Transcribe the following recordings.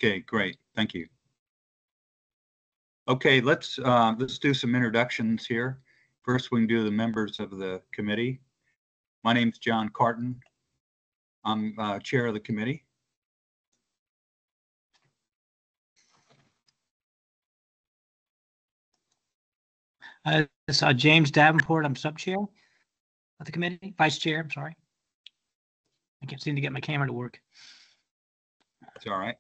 Okay, great. Thank you. Okay, let's do some introductions here. First, we can do the members of the committee. My name's John Carton. I'm chair of the committee. It's James Davenport. I'm sub-chair of the committee, vice chair. I'm sorry. I can't seem to get my camera to work. It's all right.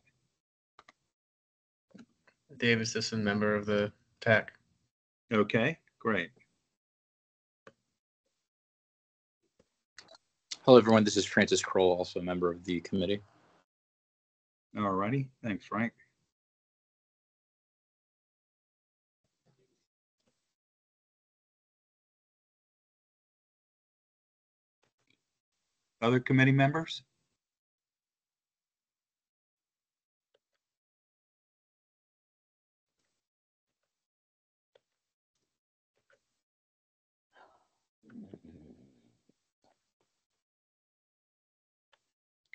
Dave Assistant, member of the TAC. Okay, great. Hello, everyone. This is Francis Kroll, also a member of the committee. All righty. Thanks, Frank. Other committee members?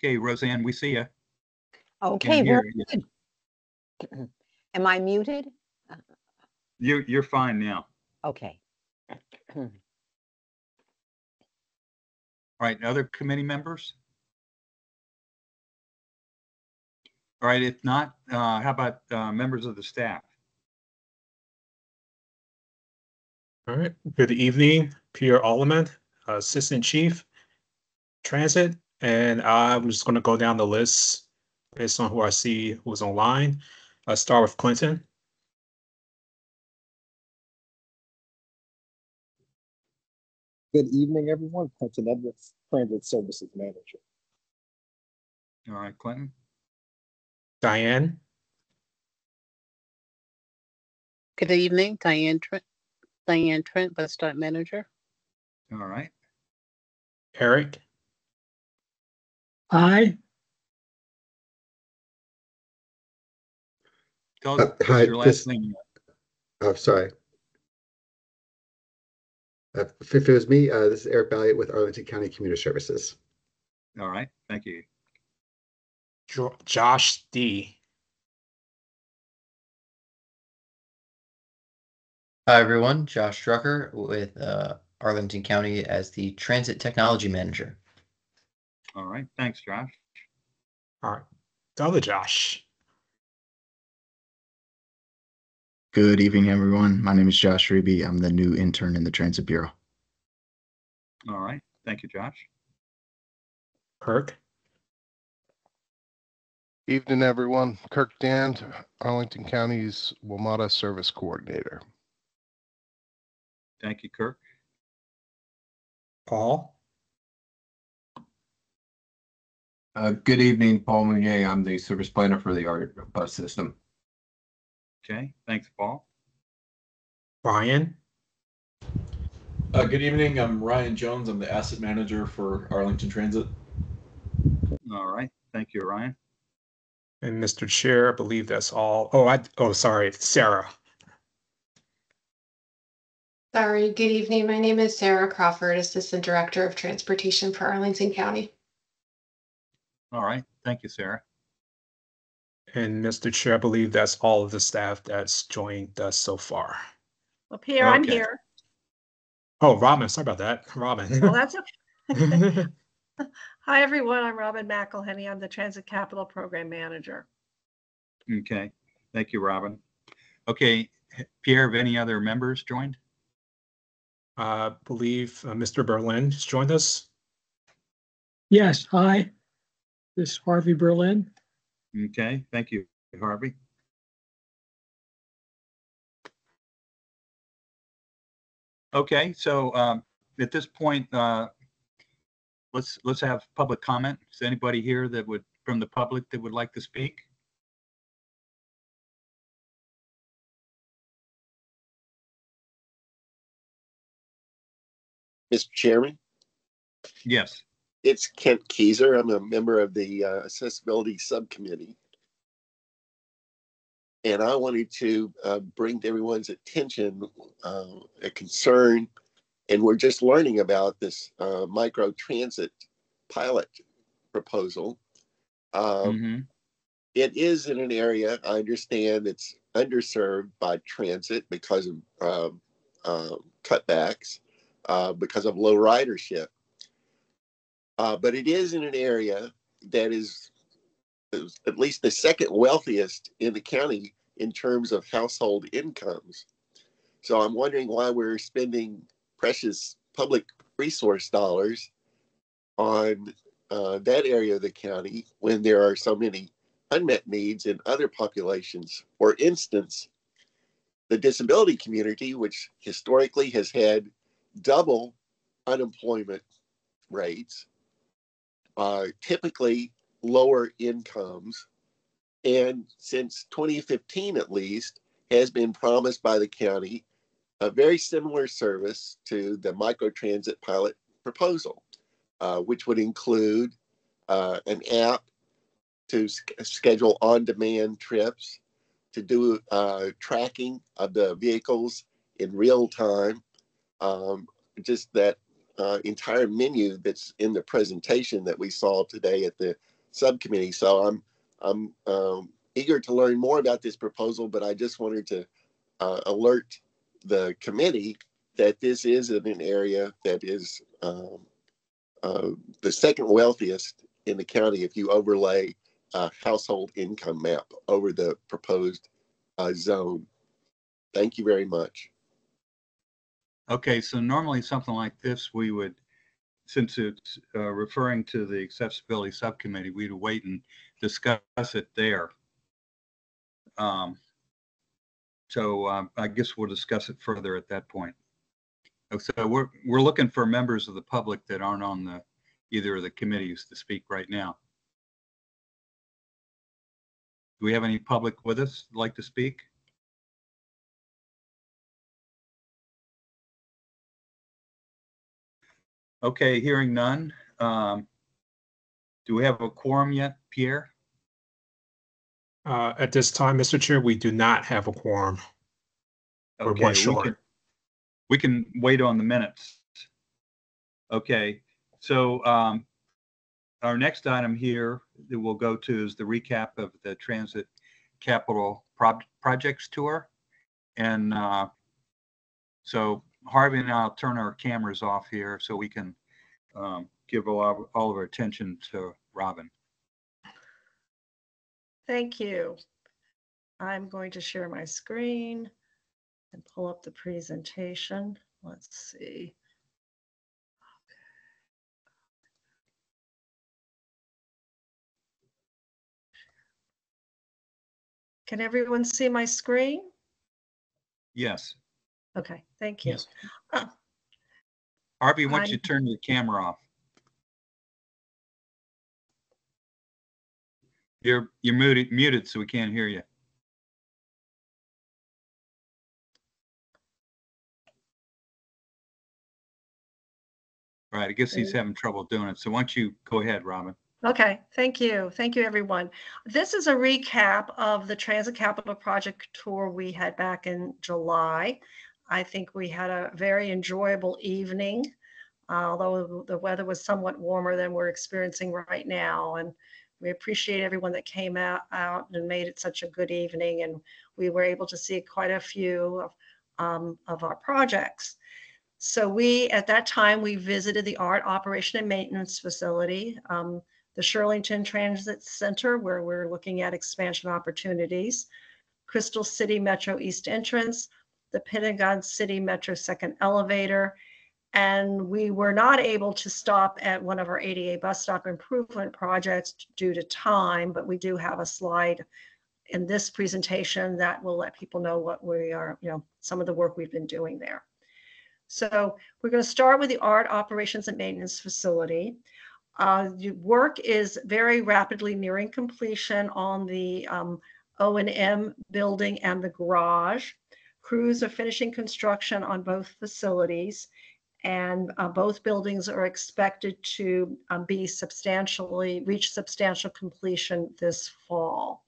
Okay, Roseanne, we see you. Okay, very good. Am I muted? You're fine now. Okay. All right, other committee members? All right, if not, how about members of the staff? All right, good evening, Pierre Alleman, Assistant Chief, Transit, and I'm just going to go down the list based on who I see who's online. Let's start with Clinton. Good evening, everyone. Clinton Edwards, Transit Services Manager. All right, Clinton. Diane. Good evening, Diane Trent, Bus Stop Manager. All right. Eric. Hi. Tell us Hi, your last name. I'm sorry. If it was me, this is Eric Balliot with Arlington County Commuter Services. All right, thank you. Josh D. Hi, everyone. Josh Drucker with Arlington County as the Transit Technology Manager. All right, thanks, Josh. All right, the other Josh. Good evening, everyone. My name is Josh Reby. I'm the new intern in the Transit Bureau. All right, thank you, Josh. Kirk. Evening, everyone. Kirk Dand, Arlington County's WMATA Service Coordinator. Thank you, Kirk. Paul. Good evening, Paul Meunier. I'm the service planner for the ART bus system. Okay, thanks, Paul. Ryan. Good evening. I'm Ryan Jones. I'm the asset manager for Arlington Transit. All right, thank you, Ryan. And Mr. Chair, I believe that's all. Oh, sorry, Sarah. Sorry, good evening. My name is Sarah Crawford, Assistant Director of Transportation for Arlington County. All right, thank you, Sarah. And Mr. Chair, I believe that's all of the staff that's joined us so far. Well, Pierre, I'm here. Oh, Robin, sorry about that. Robin. Well, that's okay. Hi, everyone. I'm Robin McElhenney. I'm the Transit Capital Program Manager. Okay, thank you, Robin. Okay, Pierre, have any other members joined? I believe Mr. Berlin has joined us. Yes, hi. This is Harvey Berlin. Okay, thank you, Harvey. Okay, so at this point, let's have public comment. Is anybody here that would, from the public, that would like to speak? Mr. Chairman? Yes. It's Kent Keyser. I'm a member of the Accessibility Subcommittee. And I wanted to bring to everyone's attention a concern, and we're just learning about this micro transit pilot proposal. It is in an area, I understand, it's underserved by transit because of cutbacks, because of low ridership. But it is in an area that is at least the second wealthiest in the county in terms of household incomes. So I'm wondering why we're spending precious public resource dollars on that area of the county when there are so many unmet needs in other populations. For instance, the disability community, which historically has had double unemployment rates, typically lower incomes, and since 2015 at least, has been promised by the county a very similar service to the microtransit pilot proposal, which would include an app to schedule on-demand trips, to do tracking of the vehicles in real time, just that entire menu that's in the presentation that we saw today at the subcommittee. So I'm eager to learn more about this proposal, but I just wanted to alert the committee that this is in an area that is the second wealthiest in the county if you overlay a household income map over the proposed zone. Thank you very much. Okay, so normally something like this, we would, since it's referring to the accessibility subcommittee, we'd wait and discuss it there. So I guess we'll discuss it further at that point. So we're looking for members of the public that aren't on the either of the committees to speak right now. Do we have any public with us who'd like to speak? Okay, hearing none. Do we have a quorum yet, Pierre? At this time, Mr. Chair, we do not have a quorum. We're one short. We can wait on the minutes. Okay, so our next item here that we'll go to is the recap of the Transit Capital Projects Tour. And so Harvey and I'll turn our cameras off here so we can give all of our attention to Robin. Thank you. I'm going to share my screen and pull up the presentation. Let's see. Can everyone see my screen? Yes. Okay, thank you. Yes. Harvey, why don't you turn your camera off? You're muted, so we can't hear you. Right, I guess he's having trouble doing it. So why don't you go ahead, Robin? Okay, thank you. Thank you, everyone. This is a recap of the Transit Capital Project Tour we had back in July. I think we had a very enjoyable evening, although the weather was somewhat warmer than we're experiencing right now. And we appreciate everyone that came out and made it such a good evening. And we were able to see quite a few of our projects. So at that time, we visited the Art Operation and Maintenance Facility, the Shirlington Transit Center, where we're looking at expansion opportunities, Crystal City Metro East Entrance, the Pentagon City Metro Second Elevator, and we were not able to stop at one of our ADA bus stop improvement projects due to time, but we do have a slide in this presentation that will let people know what we are, some of the work we've been doing there. So we're going to start with the Art Operations and Maintenance Facility. The work is very rapidly nearing completion on the O&M building and the garage. Crews are finishing construction on both facilities, and both buildings are expected to reach substantial completion this fall.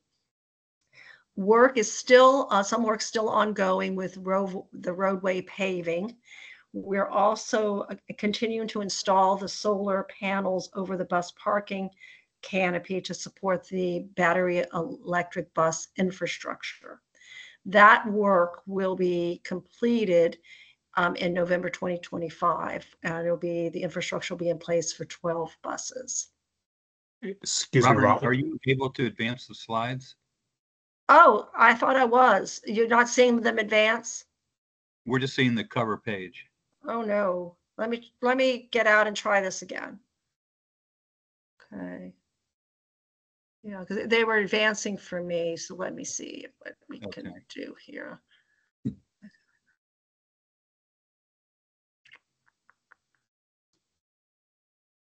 Work is still, some work still ongoing with the roadway paving. We're also continuing to install the solar panels over the bus parking canopy to support the battery electric bus infrastructure. That work will be completed in November 2025, and the infrastructure will be in place for 12 buses. Excuse Robert, me, Robert. are you able to advance the slides? Oh, I thought I was. You're not seeing them advance? We're just seeing the cover page. Oh no. Let me get out and try this again. Okay. Yeah, because they were advancing for me. So let me see what we can do here.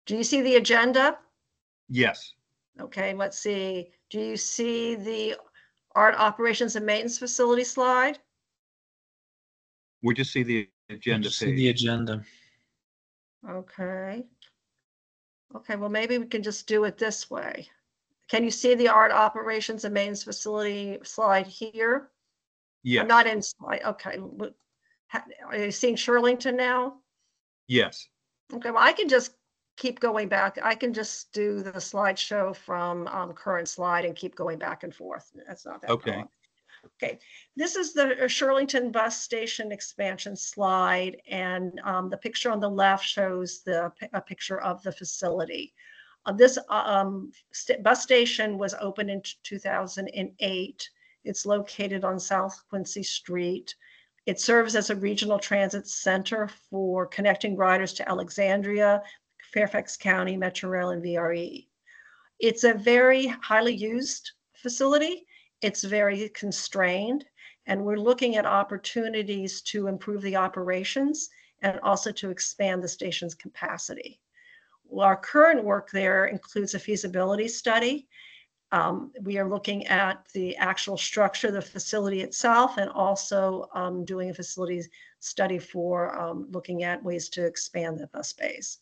Do you see the agenda? Yes. Okay, let's see. Do you see the art operations and maintenance facility slide? We just see the agenda See page. the agenda. Okay. Okay, well, maybe we can just do it this way. Can you see the art operations and maintenance facility slide here? Yes. I'm not in slide. Okay. Are you seeing Shirlington now? Yes. Okay, well, I can just keep going back. I can just do the slideshow from current slide and keep going back and forth. That's not that long. Okay, this is the Shirlington bus station expansion slide, and the picture on the left shows a picture of the facility. This bus station was opened in 2008. It's located on South Quincy Street. It serves as a regional transit center for connecting riders to Alexandria, Fairfax County, Metro Rail, and VRE. It's a very highly used facility. It's very constrained, and we're looking at opportunities to improve the operations and also to expand the station's capacity. Well, our current work there includes a feasibility study. We are looking at the actual structure of the facility itself, and also doing a facilities study for looking at ways to expand the bus bays.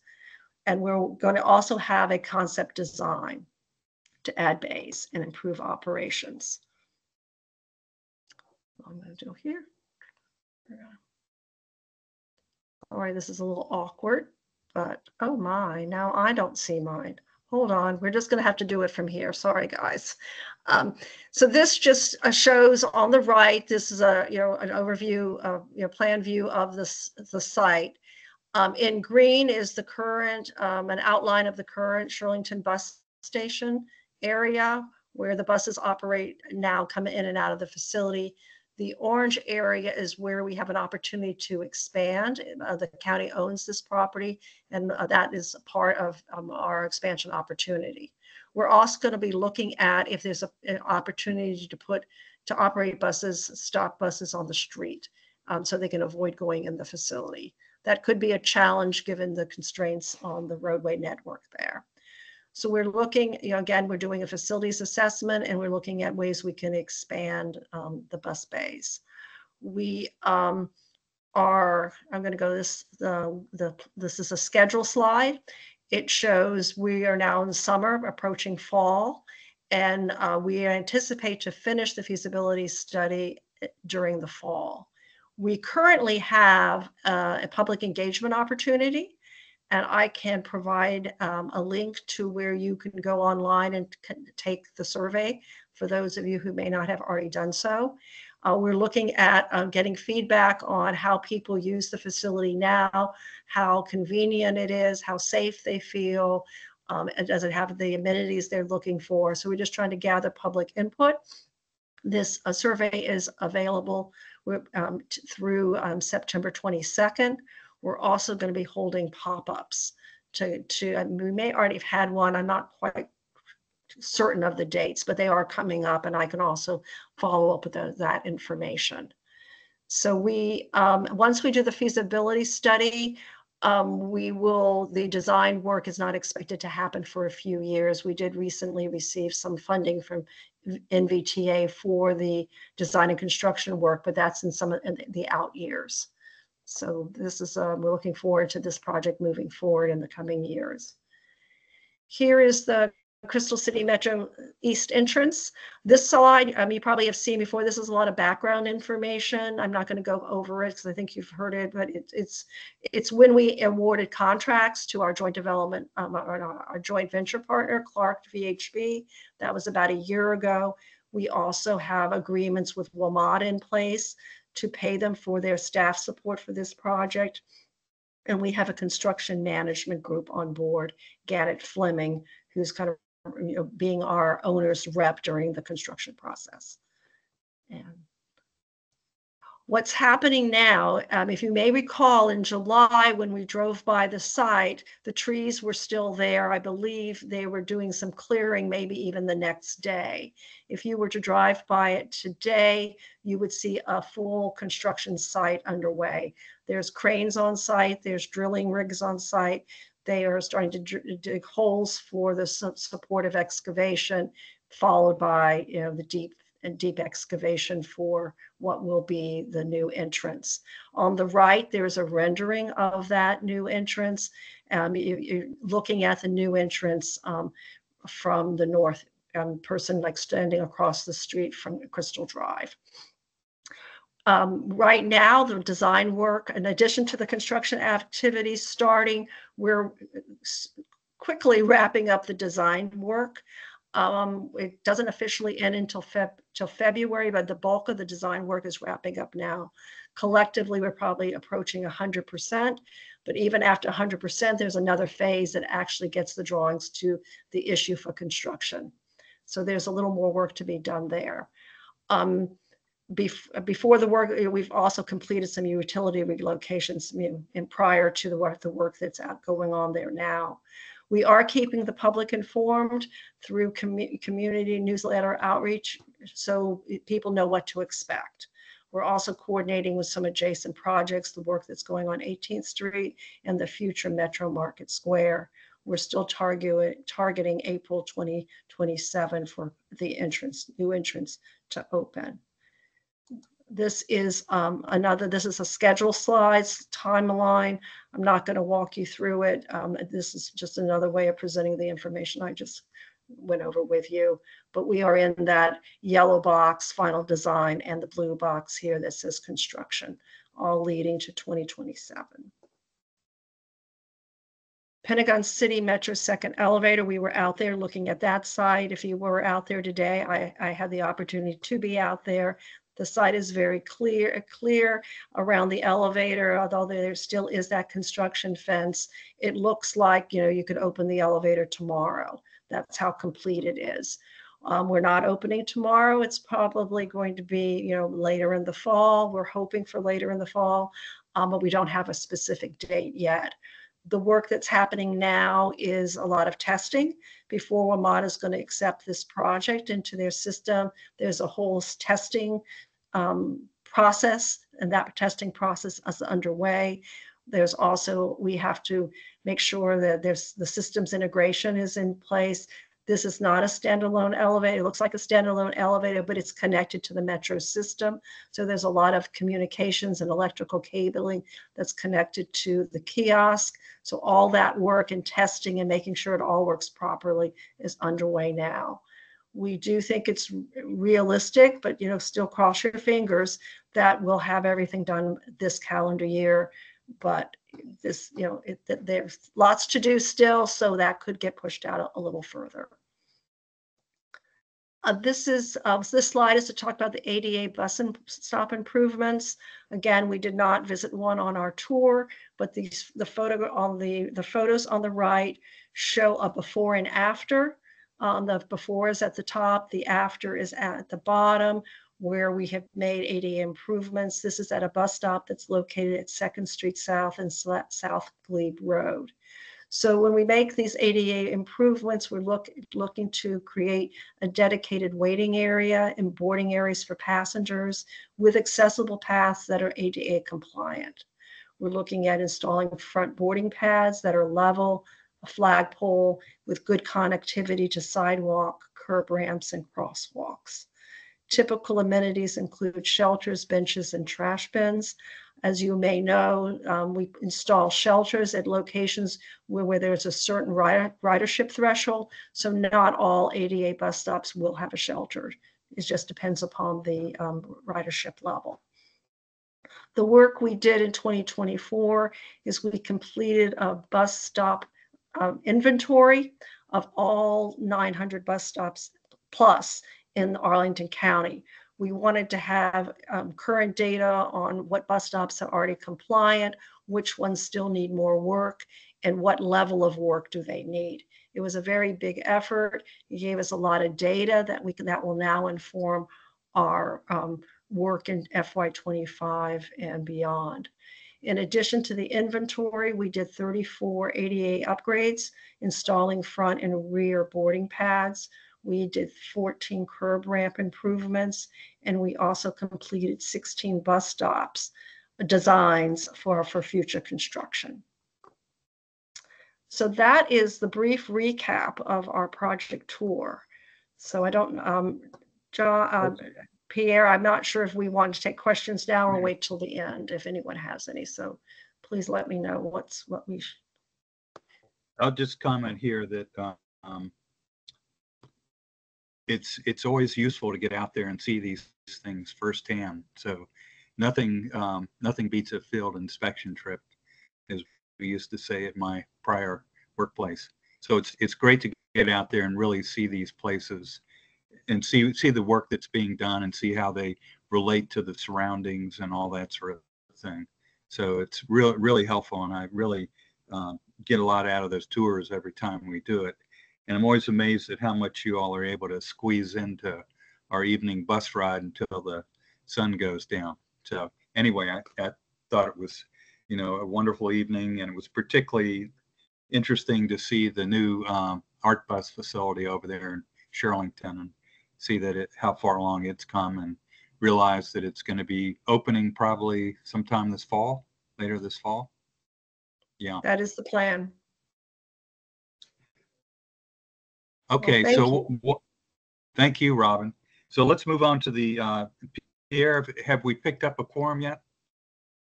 And we're going to also have a concept design to add bays and improve operations. I'm going to do here. All right, this is a little awkward, but oh my, now I don't see mine. Hold on, we're just going to have to do it from here. Sorry, guys. So this just shows on the right. This is an overview of plan view of the site. In green is the current an outline of the current Shirlington bus station area where the buses operate now, come in and out of the facility. The orange area is where we have an opportunity to expand. The county owns this property, and that is a part of our expansion opportunity. We're also going to be looking at if there's an opportunity to operate buses, stop buses on the street, so they can avoid going in the facility. That could be a challenge given the constraints on the roadway network there. So we're looking, again, we're doing a facilities assessment, and we're looking at ways we can expand the bus bays. We I'm going to go this is a schedule slide. It shows we are now in summer, approaching fall, and we anticipate to finish the feasibility study during the fall. We currently have a public engagement opportunity, and I can provide a link to where you can go online and take the survey for those of you who may not have already done so. We're looking at getting feedback on how people use the facility now, how convenient it is, how safe they feel, and does it have the amenities they're looking for. So we're just trying to gather public input. This survey is available through September 22nd. We're also going to be holding pop-ups we may already have had one. I'm not quite certain of the dates, but they are coming up, and I can also follow up with that information. So once we do the feasibility study, the design work is not expected to happen for a few years. We did recently receive some funding from NVTA for the design and construction work, but that's in some of the out years. So this is, we're looking forward to this project moving forward in the coming years. Here is the Crystal City Metro East entrance. This slide, you probably have seen before. This is a lot of background information. I'm not going to go over it because I think you've heard it, but it's when we awarded contracts to our joint development, our joint venture partner, Clark VHB. That was about a year ago. We also have agreements with WMATA in place to pay them for their staff support for this project. And we have a construction management group on board, Gannett Fleming, who's kind of being our owner's rep during the construction process. And what's happening now, if you may recall, in July when we drove by the site, the trees were still there. I believe they were doing some clearing, maybe even the next day. If you were to drive by it today, you would see a full construction site underway. There's cranes on site, there's drilling rigs on site. They are starting to dig holes for the supportive excavation, followed by the deep excavation for what will be the new entrance. On the right, there's a rendering of that new entrance. You're looking at the new entrance from the north, person like standing across the street from Crystal Drive. Right now, the design work, in addition to the construction activities starting, we're quickly wrapping up the design work. It doesn't officially end until February, but the bulk of the design work is wrapping up now. Collectively, we're probably approaching 100%, but even after 100%, there's another phase that actually gets the drawings to the issue for construction. So there's a little more work to be done there. Before the work, we've also completed some utility relocations and prior to the work that's going on there now. We are keeping the public informed through community newsletter outreach so people know what to expect. We're also coordinating with some adjacent projects, the work that's going on 18th Street and the future Metro Market Square. We're still targeting April 2027 for the new entrance to open. This is this is a schedule slides timeline. I'm not going to walk you through it. This is just another way of presenting the information I just went over with you. But we are in that yellow box, final design, and the blue box here that says construction, all leading to 2027. Pentagon City Metro second elevator. We were out there looking at that site. If you were out there today, I had the opportunity to be out there. The site is very clear around the elevator, although there still is that construction fence. It looks like, you could open the elevator tomorrow. That's how complete it is. We're not opening tomorrow. It's probably going to be, later in the fall. We're hoping for later in the fall, but we don't have a specific date yet. The work that's happening now is a lot of testing before WMATA is going to accept this project into their system. There's a whole testing process, and that testing process is underway. There's also, we have to make sure that the systems integration is in place. This is not a standalone elevator. It looks like a standalone elevator, but it's connected to the Metro system. So there's a lot of communications and electrical cabling that's connected to the kiosk. So all that work and testing and making sure it all works properly is underway now. We do think it's realistic, but still cross your fingers that we'll have everything done this calendar year. But this, there's lots to do still, so that could get pushed out a little further. This slide is to talk about the ADA bus and stop improvements. Again, we did not visit one on our tour, but the photos on the right show a before and after. The before is at the top, the after is at the bottom, where we have made ADA improvements. This is at a bus stop that's located at 2nd Street South and South Glebe Road. So when we make these ADA improvements, we're looking to create a dedicated waiting area and boarding areas for passengers with accessible paths that are ADA compliant. We're looking at installing front boarding pads that are level, a flagpole with good connectivity to sidewalk, curb ramps, and crosswalks. Typical amenities include shelters, benches, and trash bins. As you may know, we install shelters at locations where there's a certain ridership threshold. So not all ADA bus stops will have a shelter. It just depends upon the ridership level. The work we did in 2024 is we completed a bus stop inventory of all 900 bus stops plus in Arlington County. We wanted to have current data on what bus stops are already compliant, which ones still need more work, and what level of work do they need. It was a very big effort. It gave us a lot of data that will now inform our work in FY25 and beyond. In addition to the inventory, we did 34 ADA upgrades, installing front and rear boarding pads. We did 14 curb ramp improvements, and we also completed 16 bus stops designs for future construction. So that is the brief recap of our project tour. So I don't, Pierre, I'm not sure if we want to take questions now or wait till the end if anyone has any. So please let me know what we. I'll just comment here that it's always useful to get out there and see these things firsthand. So nothing beats a field inspection trip, as we used to say at my prior workplace. So it's great to get out there and really see these places and see the work that's being done and see how they relate to the surroundings and all that sort of thing. So it's really helpful, and I really get a lot out of those tours every time we do it. And I'm always amazed at how much you all are able to squeeze into our evening bus ride until the sun goes down. So anyway, I thought it was, a wonderful evening, and it was particularly interesting to see the new art bus facility over there in Shirlington and see that how far along it's come, and realize that it's going to be opening probably sometime later this fall. Yeah. That is the plan. Okay, well, thank you, Robin. So let's move on to the Pierre. Have we picked up a quorum yet?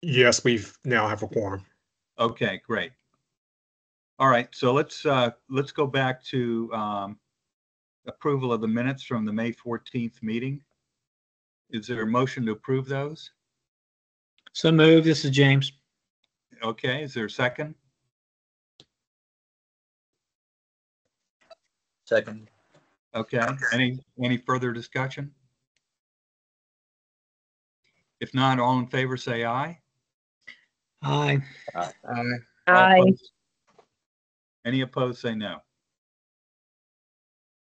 Yes, we've now have a quorum. Okay, great. All right, so let's go back to approval of the minutes from the May 14th meeting. Is there a motion to approve those? So moved. This is James. Okay, is there a second? Second. Okay, any further discussion? If not, all in favor say aye. Aye. Aye. Any opposed say no.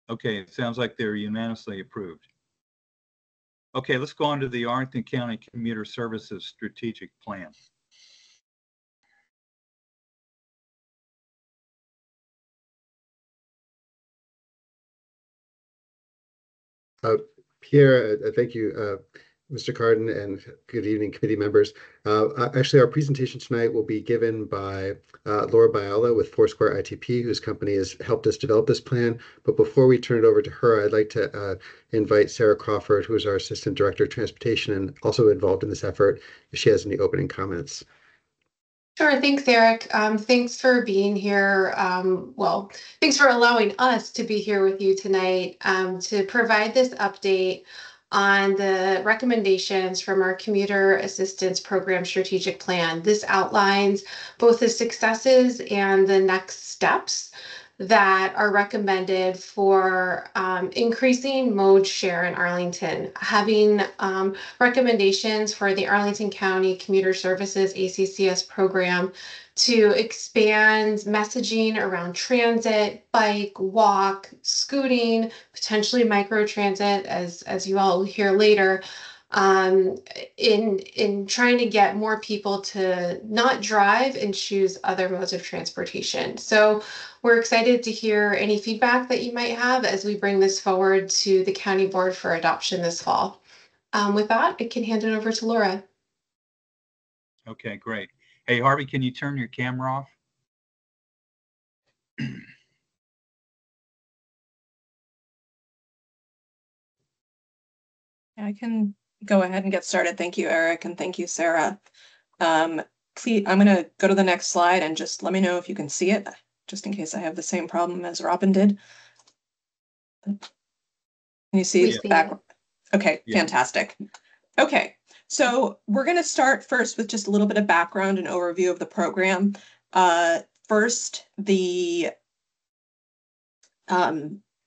Okay, it sounds like they're unanimously approved. Okay, let's go on to the Arlington County Commuter Services Strategic Plan. Pierre, thank you, Mr. Carden, and good evening, committee members. Actually, our presentation tonight will be given by Laura Biala with Foursquare ITP, whose company has helped us develop this plan. But before we turn it over to her, I'd like to invite Sarah Crawford, who is our Assistant Director of Transportation and also involved in this effort, if she has any opening comments. Sure. Thanks, Eric. Thanks for being here. Well, thanks for allowing us to be here with you tonight to provide this update on the recommendations from our Commuter Assistance Program Strategic Plan. This outlines both the successes and the next steps that are recommended for increasing mode share in Arlington, having recommendations for the Arlington County Commuter Services ACCS program to expand messaging around transit, bike, walk, scooting, potentially microtransit, as you all will hear later, in trying to get more people to not drive and choose other modes of transportation. So we're excited to hear any feedback that you might have as we bring this forward to the county board for adoption this fall. With that, I can hand it over to Laura. Okay, great. Hey, Harvey, can you turn your camera off? I can go ahead and get started. Thank you, Eric, and thank you, Sarah. Please, I'm going to go to the next slide and just let me know if you can see it, just in case I have the same problem as Robin did. Can you see We the see back? it. Okay, Yeah. fantastic. Okay, so we're going to start first with just a little bit of background and overview of the program. First,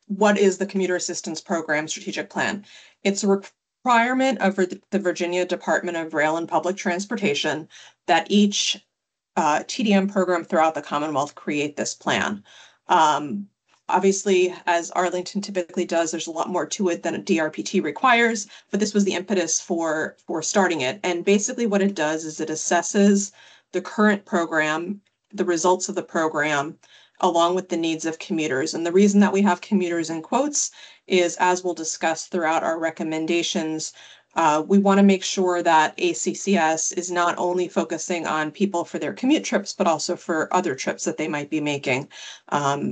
what is the Commuter Assistance Program Strategic Plan? It's a requirement of the Virginia Department of Rail and Public Transportation that each TDM program throughout the Commonwealth create this plan. Obviously, as Arlington typically does, there's a lot more to it than a DRPT requires, but this was the impetus for starting it. And basically what it does is it assesses the current program, the results of the program, along with the needs of commuters. And the reason that we have commuters in quotes is, as we'll discuss throughout our recommendations, we want to make sure that ACCS is not only focusing on people for their commute trips, but also for other trips that they might be making,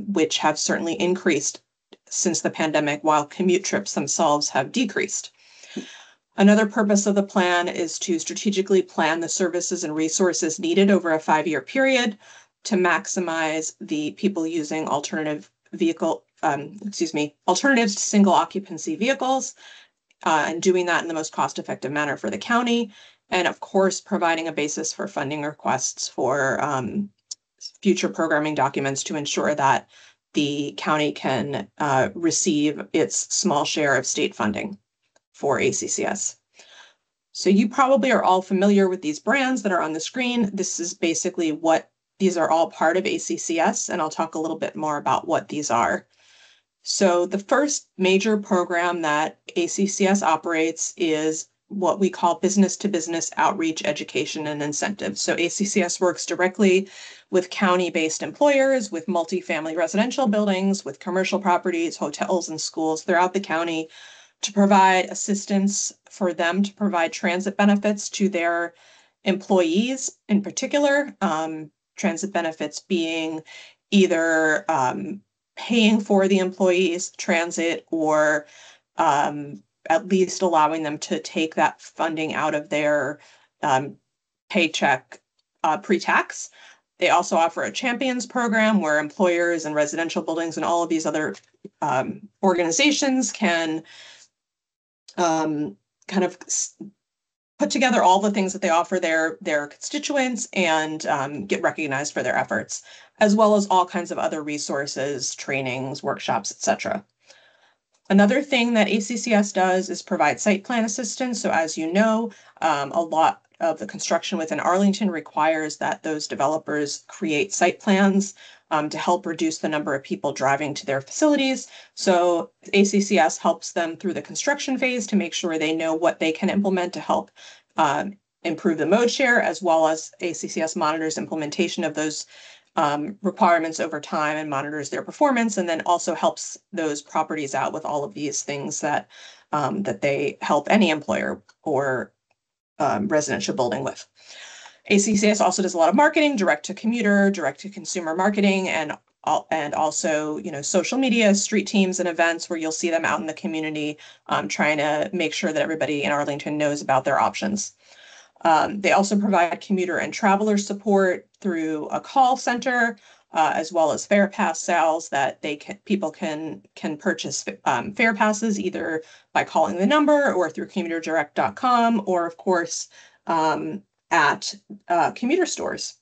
which have certainly increased since the pandemic, while commute trips themselves have decreased. Another purpose of the plan is to strategically plan the services and resources needed over a 5-year period to maximize the people using alternatives to single occupancy vehicles, and doing that in the most cost-effective manner for the county, and of course, providing a basis for funding requests for future programming documents to ensure that the county can receive its small share of state funding for ACCS. So you probably are all familiar with these brands that are on the screen. This is basically what these are all part of ACCS, and I'll talk a little bit more about what these are. So the first major program that ACCS operates is what we call business-to-business outreach, education, and incentives. So ACCS works directly with county-based employers, with multifamily residential buildings, with commercial properties, hotels, and schools throughout the county to provide assistance for them to provide transit benefits to their employees in particular. Transit benefits being either paying for the employees' transit or at least allowing them to take that funding out of their paycheck pre-tax. They also offer a champions program where employers and residential buildings and all of these other organizations can kind of put together all the things that they offer their constituents and get recognized for their efforts, as well as all kinds of other resources, trainings, workshops, etc. Another thing that ACCS does is provide site plan assistance. So as you know, a lot of the construction within Arlington requires that those developers create site plans to help reduce the number of people driving to their facilities. So ACCS helps them through the construction phase to make sure they know what they can implement to help improve the mode share, as well as ACCS monitors implementation of those requirements over time and monitors their performance, and then also helps those properties out with all of these things that that they help any employer or residential building with. ACCS also does a lot of marketing, direct to commuter, direct to consumer marketing, and also, social media, street teams and events where you'll see them out in the community trying to make sure that everybody in Arlington knows about their options. They also provide commuter and traveler support through a call center, as well as fare pass sales that people can purchase fare passes either by calling the number or through commuterdirect.com, or of course at commuter stores.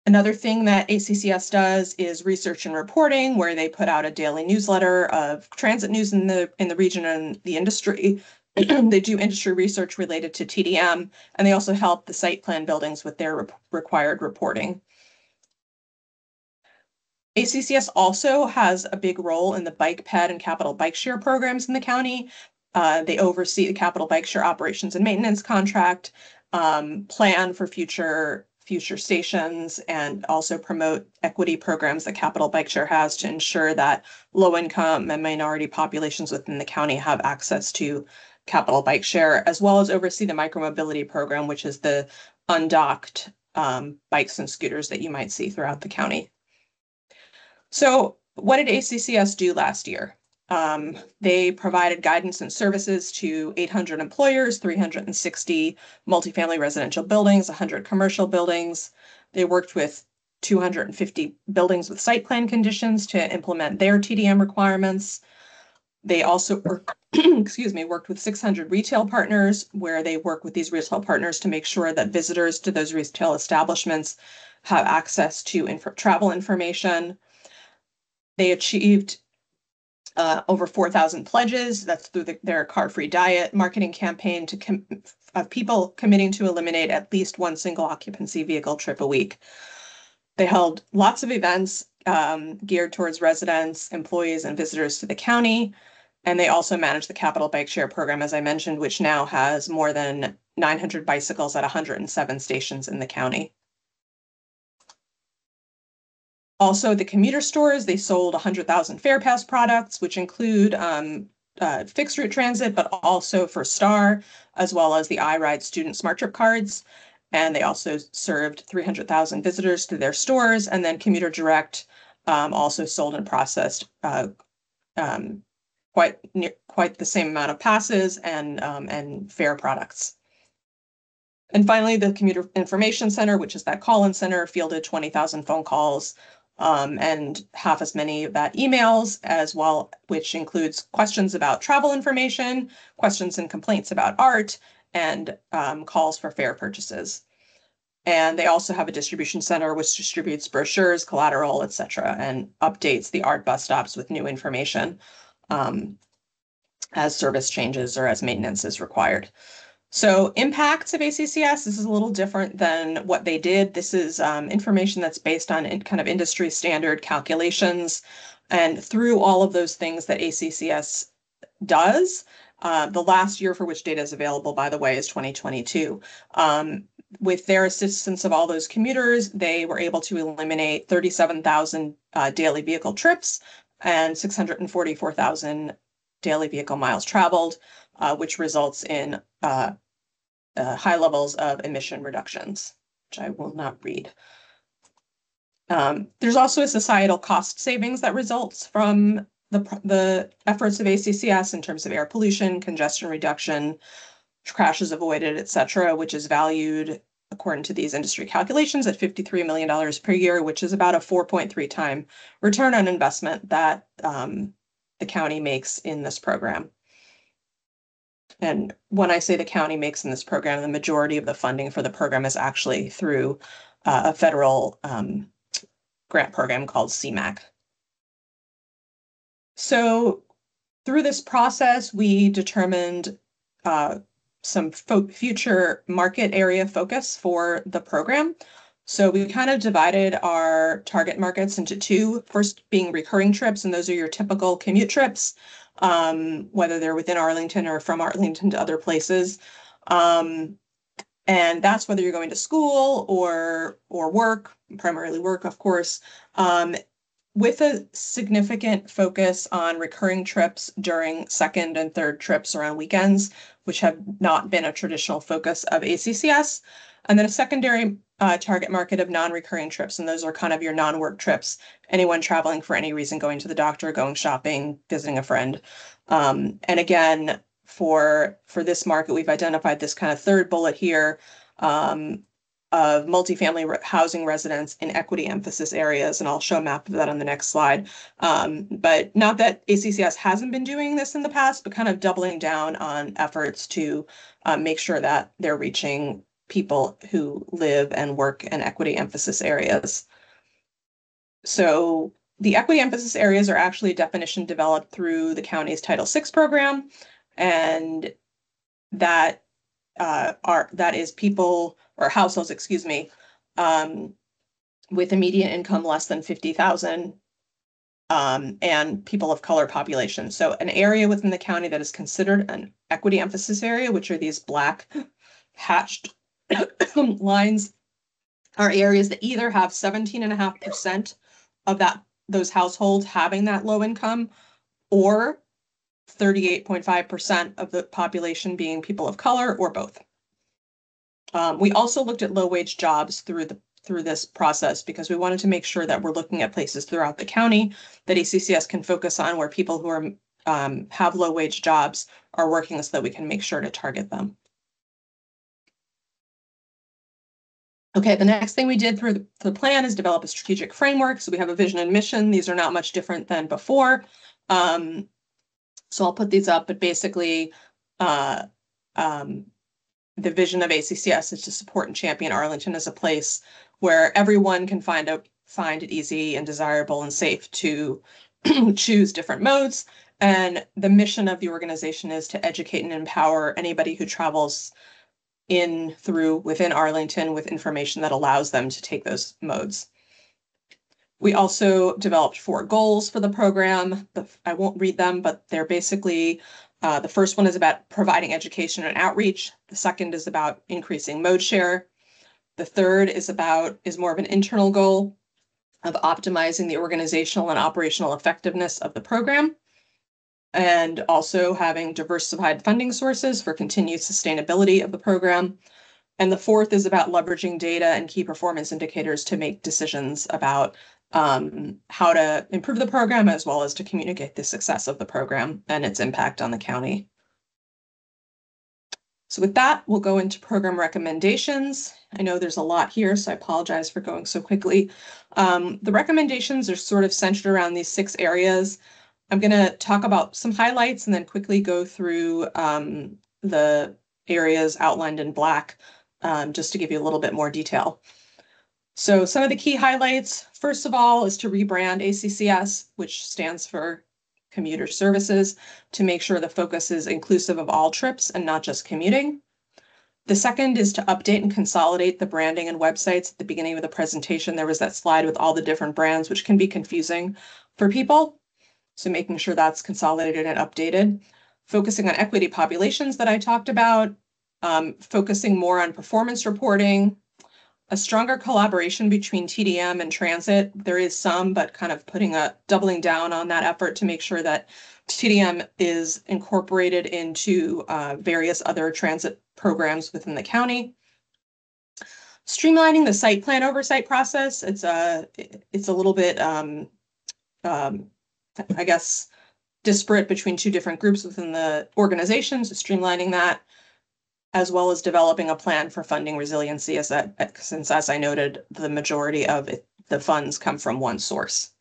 Another thing that ACCS does is research and reporting, where they put out a daily newsletter of transit news in the region and the industry. They do industry research related to TDM, and they also help the site plan buildings with their required reporting. ACCS also has a big role in the bike ped and capital bike share programs in the county. They oversee the capital bike share operations and maintenance contract, plan for future stations, and also promote equity programs that Capital Bike Share has to ensure that low-income and minority populations within the county have access to Capital Bike Share, as well as oversee the micromobility program, which is the undocked bikes and scooters that you might see throughout the county. So what did ACCS do last year? They provided guidance and services to 800 employers, 360 multifamily residential buildings, 100 commercial buildings. They worked with 250 buildings with site plan conditions to implement their TDM requirements. They also worked with 600 retail partners, where they work with these retail partners to make sure that visitors to those retail establishments have access to travel information. They achieved over 4,000 pledges. That's through their car-free diet marketing campaign of people committing to eliminate at least one single occupancy vehicle trip a week. They held lots of events geared towards residents, employees, and visitors to the county. And they also manage the Capital Bike Share program, as I mentioned, which now has more than 900 bicycles at 107 stations in the county. Also, the commuter stores, they sold 100,000 Fare Pass products, which include fixed route transit, but also for STAR, as well as the iRide student smart trip cards. And they also served 300,000 visitors to their stores. And then Commuter Direct also sold and processed quite the same amount of passes and fare products. And finally, the Commuter Information Center, which is that call-in center, fielded 20,000 phone calls and half as many of that emails as well, which includes questions about travel information, questions and complaints about art, and calls for fare purchases. And they also have a distribution center which distributes brochures, collateral, etc., and updates the art bus stops with new information as service changes or as maintenance is required. So impacts of ACCS, this is a little different than what they did. This is information that's based on kind of industry standard calculations. And through all of those things that ACCS does, the last year for which data is available, by the way, is 2022. With their assistance of all those commuters, they were able to eliminate 37,000 daily vehicle trips and 644,000 daily vehicle miles traveled, which results in high levels of emission reductions, which I will not read. There's also a societal cost savings that results from the efforts of ACCS in terms of air pollution, congestion reduction, crashes avoided, etc., which is valued according to these industry calculations at $53 million per year, which is about a 4.3 time return on investment that the county makes in this program. And when I say the county makes in this program, the majority of the funding for the program is actually through a federal grant program called CMAQ. So through this process, we determined some future market area focus for the program. So we kind of divided our target markets into two, first being recurring trips, and those are your typical commute trips, whether they're within Arlington or from Arlington to other places. And that's whether you're going to school or work, primarily work, of course, with a significant focus on recurring trips during second and third trips around weekends, which have not been a traditional focus of ACCS. And then a secondary target market of non-recurring trips. And those are kind of your non-work trips, anyone traveling for any reason, going to the doctor, going shopping, visiting a friend. And again, for this market, we've identified this kind of third bullet here of multifamily housing residents in equity emphasis areas. And I'll show a map of that on the next slide. But not that ACCS hasn't been doing this in the past, but kind of doubling down on efforts to make sure that they're reaching people who live and work in equity emphasis areas. So the equity emphasis areas are actually a definition developed through the county's Title VI program. And that is people or households, excuse me, with a median income less than 50,000 and people of color population. So an area within the county that is considered an equity emphasis area, which are these black hatched lines, are areas that either have 17.5% of those households having that low income, or 38.5% of the population being people of color, or both. We also looked at low-wage jobs through this process because we wanted to make sure that we're looking at places throughout the county that ACCS can focus on where people who are have low wage jobs are working so that we can make sure to target them. Okay, the next thing we did through the plan is develop a strategic framework. So we have a vision and mission. These are not much different than before. So I'll put these up, but basically the vision of ACCS is to support and champion Arlington as a place where everyone can find it easy and desirable and safe to choose different modes. And the mission of the organization is to educate and empower anybody who travels within Arlington with information that allows them to take those modes. We also developed 4 goals for the program. I won't read them, but they're basically, the first one is about providing education and outreach. The second is about increasing mode share. The third is more of an internal goal of optimizing the organizational and operational effectiveness of the program, and also having diversified funding sources for continued sustainability of the program. And the fourth is about leveraging data and key performance indicators to make decisions about how to improve the program, as well as to communicate the success of the program and its impact on the county. So with that, we'll go into program recommendations. I know there's a lot here, so I apologize for going so quickly. The recommendations are sort of centered around these 6 areas. I'm going to talk about some highlights and then quickly go through the areas outlined in black, just to give you a little bit more detail. So some of the key highlights, first of all, is to rebrand ACCS, which stands for Commuter Services, to make sure the focus is inclusive of all trips and not just commuting. The second is to update and consolidate the branding and websites. At the beginning of the presentation, there was that slide with all the different brands, which can be confusing for people. So making sure that's consolidated and updated. Focusing on equity populations that I talked about. Focusing more on performance reporting. A stronger collaboration between TDM and transit. There is some, but kind of doubling down on that effort to make sure that TDM is incorporated into various other transit programs within the county. Streamlining the site plan oversight process. It's a little bit, I guess, disparate between 2 different groups within the organization, so streamlining that, as well as developing a plan for funding resiliency, since, as I noted, the majority of the funds come from one source.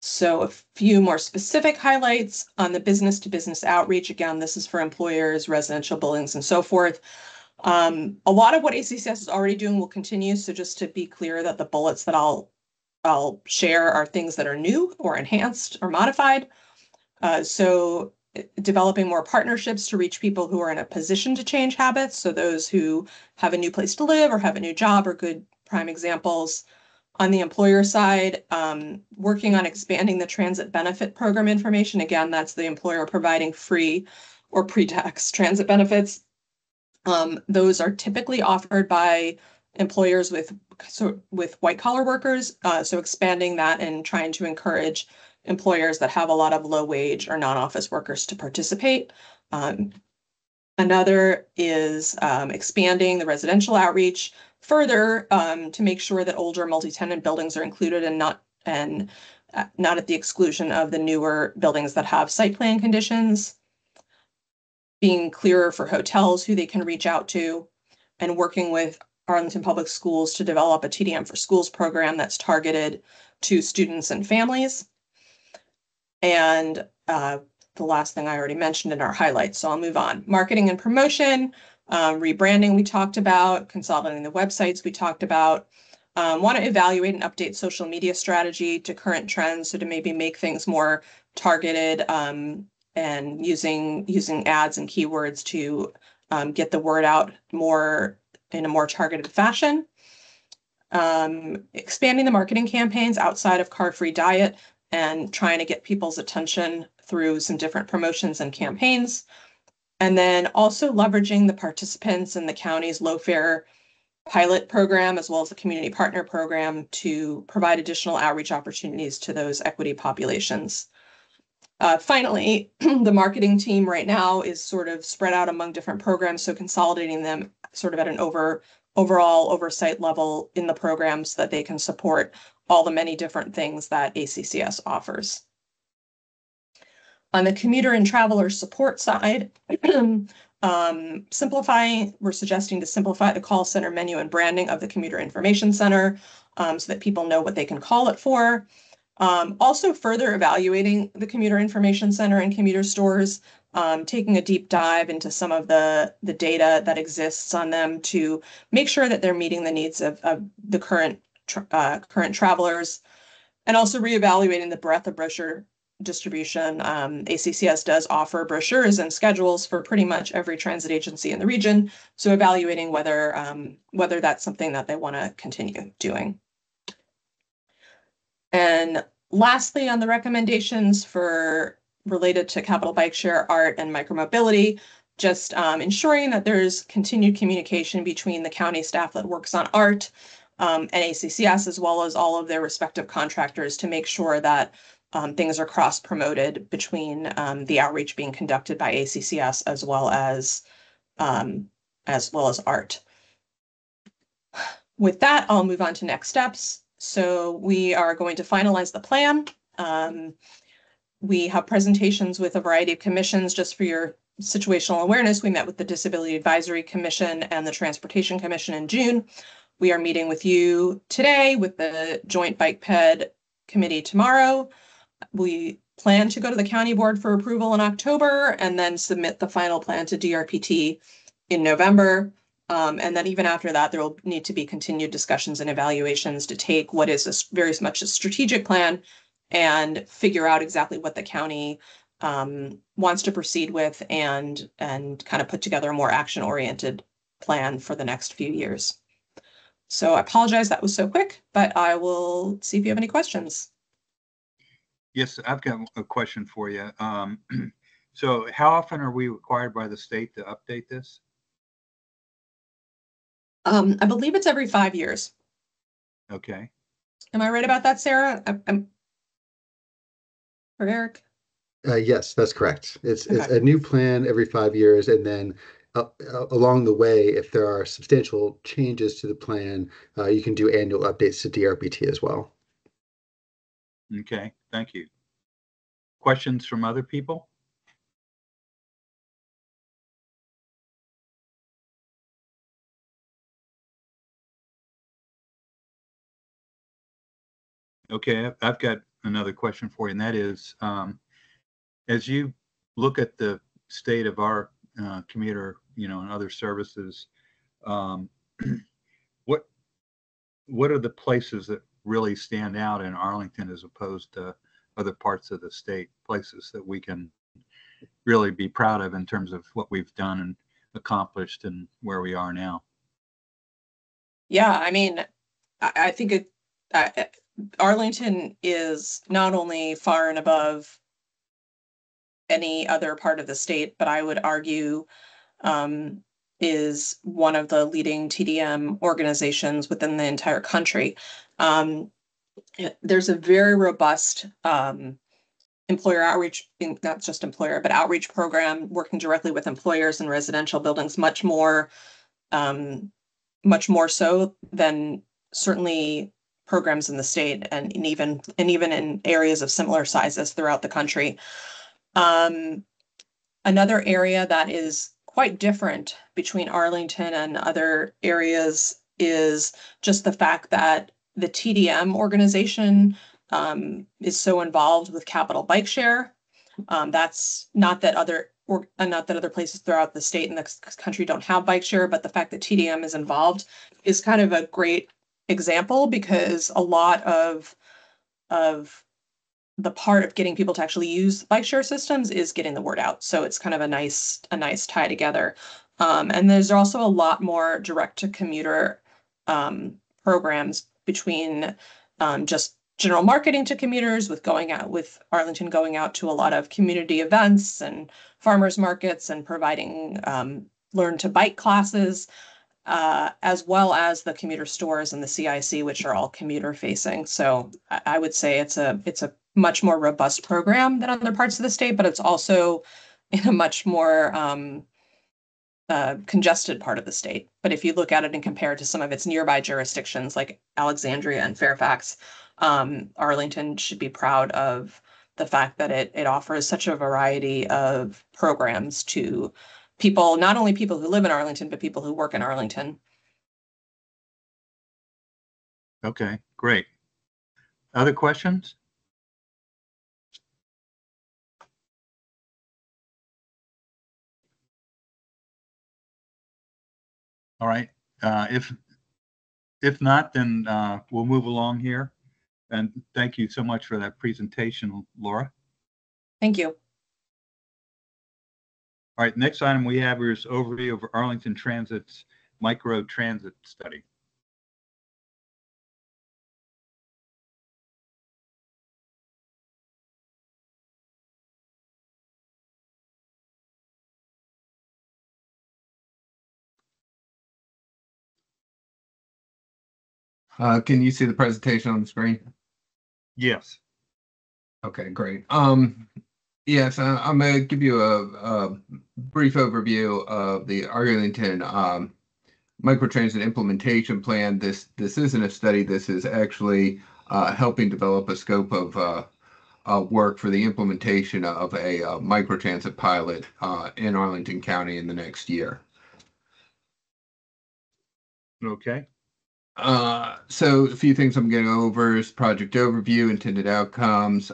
So a few more specific highlights on the business-to-business outreach. Again, this is for employers, residential buildings, and so forth. A lot of what ACCS is already doing will continue, so just to be clear that the bullets that I'll share are things that are new or enhanced or modified. So developing more partnerships to reach people who are in a position to change habits. So those who have a new place to live or have a new job are good prime examples. On the employer side, working on expanding the transit benefit program information. Again, that's the employer providing free or pre-tax transit benefits. Those are typically offered by employers with white collar workers. So expanding that and trying to encourage employers that have a lot of low wage or non-office workers to participate. Another is expanding the residential outreach further to make sure that older multi-tenant buildings are included and not at the exclusion of the newer buildings that have site plan conditions. Being clearer for hotels who they can reach out to, and working with Arlington Public Schools to develop a TDM for Schools program that's targeted to students and families. And the last thing I already mentioned in our highlights, so I'll move on. Marketing and promotion, rebranding we talked about, consolidating the websites we talked about. Want to evaluate and update social media strategy to current trends, so to maybe make things more targeted and using ads and keywords to get the word out more in a more targeted fashion. Expanding the marketing campaigns outside of car-free diet and trying to get people's attention through some different promotions and campaigns. And then also leveraging the participants in the county's low fare pilot program, as well as the community partner program, to provide additional outreach opportunities to those equity populations. Finally, the marketing team right now is sort of spread out among different programs, so consolidating them sort of at an overall oversight level in the program so that they can support all the many different things that ACCS offers. On the commuter and traveler support side, we're suggesting to simplify the call center menu and branding of the Commuter Information Center so that people know what they can call it for. Also further evaluating the Commuter Information Center and commuter stores, taking a deep dive into some of the data that exists on them to make sure that they're meeting the needs of the current travelers, and also reevaluating the breadth of brochure distribution. ACCS does offer brochures and schedules for pretty much every transit agency in the region, so evaluating whether that's something that they want to continue doing. And lastly, on the recommendations for related to capital bike share, ART, and micromobility, just ensuring that there's continued communication between the county staff that works on ART and ACCS, as well as all of their respective contractors, to make sure that things are cross-promoted between the outreach being conducted by ACCS as well as ART. With that, I'll move on to next steps. So we are going to finalize the plan. We have presentations with a variety of commissions. Just for your situational awareness, we met with the Disability Advisory Commission and the Transportation Commission in June. We are meeting with you today with the Joint Bike Ped Committee tomorrow. We plan to go to the county board for approval in October and then submit the final plan to DRPT in November. And then even after that, there will need to be continued discussions and evaluations to take what is very much a strategic plan and figure out exactly what the county wants to proceed with, and kind of put together a more action-oriented plan for the next few years. So I apologize that was so quick, but I will see if you have any questions. Yes, I've got a question for you. So how often are we required by the state to update this? I believe it's every 5 years. Okay. Am I right about that, Sarah? Or Eric? Yes, that's correct. It's a new plan every 5 years, and then along the way, if there are substantial changes to the plan, you can do annual updates to DRPT as well. Okay, thank you. Questions from other people? Okay, I've got another question for you, and that is, as you look at the state of our commuter, and other services, what are the places that really stand out in Arlington as opposed to other parts of the state, places that we can really be proud of in terms of what we've done and accomplished and where we are now? Yeah, I mean, I think Arlington is not only far and above any other part of the state, but I would argue is one of the leading TDM organizations within the entire country. There's a very robust employer outreach, not just employer, but outreach program working directly with employers and residential buildings, much more so than certainly programs in the state, and even in areas of similar sizes throughout the country. Another area that is quite different between Arlington and other areas is just the fact that the TDM organization is so involved with capital bike share. That's not that other places throughout the state and the country don't have bike share, but the fact that TDM is involved is kind of a great example, because a lot of the part of getting people to actually use bike share systems is getting the word out. So it's kind of a nice tie together. And there's also a lot more direct to commuter programs between just general marketing to commuters, with Arlington going out to a lot of community events and farmers markets and providing learn to bike classes, as well as the commuter stores and the CIC, which are all commuter facing. So I would say it's a much more robust program than other parts of the state, but it's also in a much more congested part of the state. But if you look at it and compare it to some of its nearby jurisdictions like Alexandria and Fairfax, Arlington should be proud of the fact that it offers such a variety of programs to people, not only people who live in Arlington, but people who work in Arlington. Okay, great. Other questions? All right. If not, then we'll move along here. And thank you so much for that presentation, Laura. Thank you. All right, next item we have is overview of Arlington Transit's micro transit study. Can you see the presentation on the screen? Yes. Okay, great. Yes, I'm going to give you a brief overview of the Arlington microtransit implementation plan. This isn't a study. This is actually helping develop a scope of work for the implementation of a microtransit pilot in Arlington County in the next year. Okay. So a few things I'm going to go over is project overview, intended outcomes,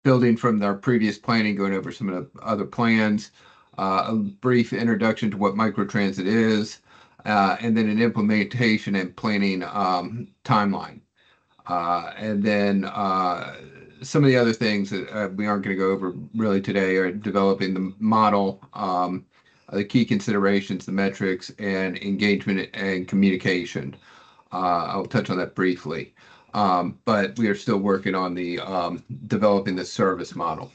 building from our previous planning, going over some of the other plans, a brief introduction to what microtransit is, and then an implementation and planning timeline. And then some of the other things that we aren't going to go over really today are developing the model, the key considerations, the metrics, and engagement and communication. I'll touch on that briefly. But we are still working on the developing the service model.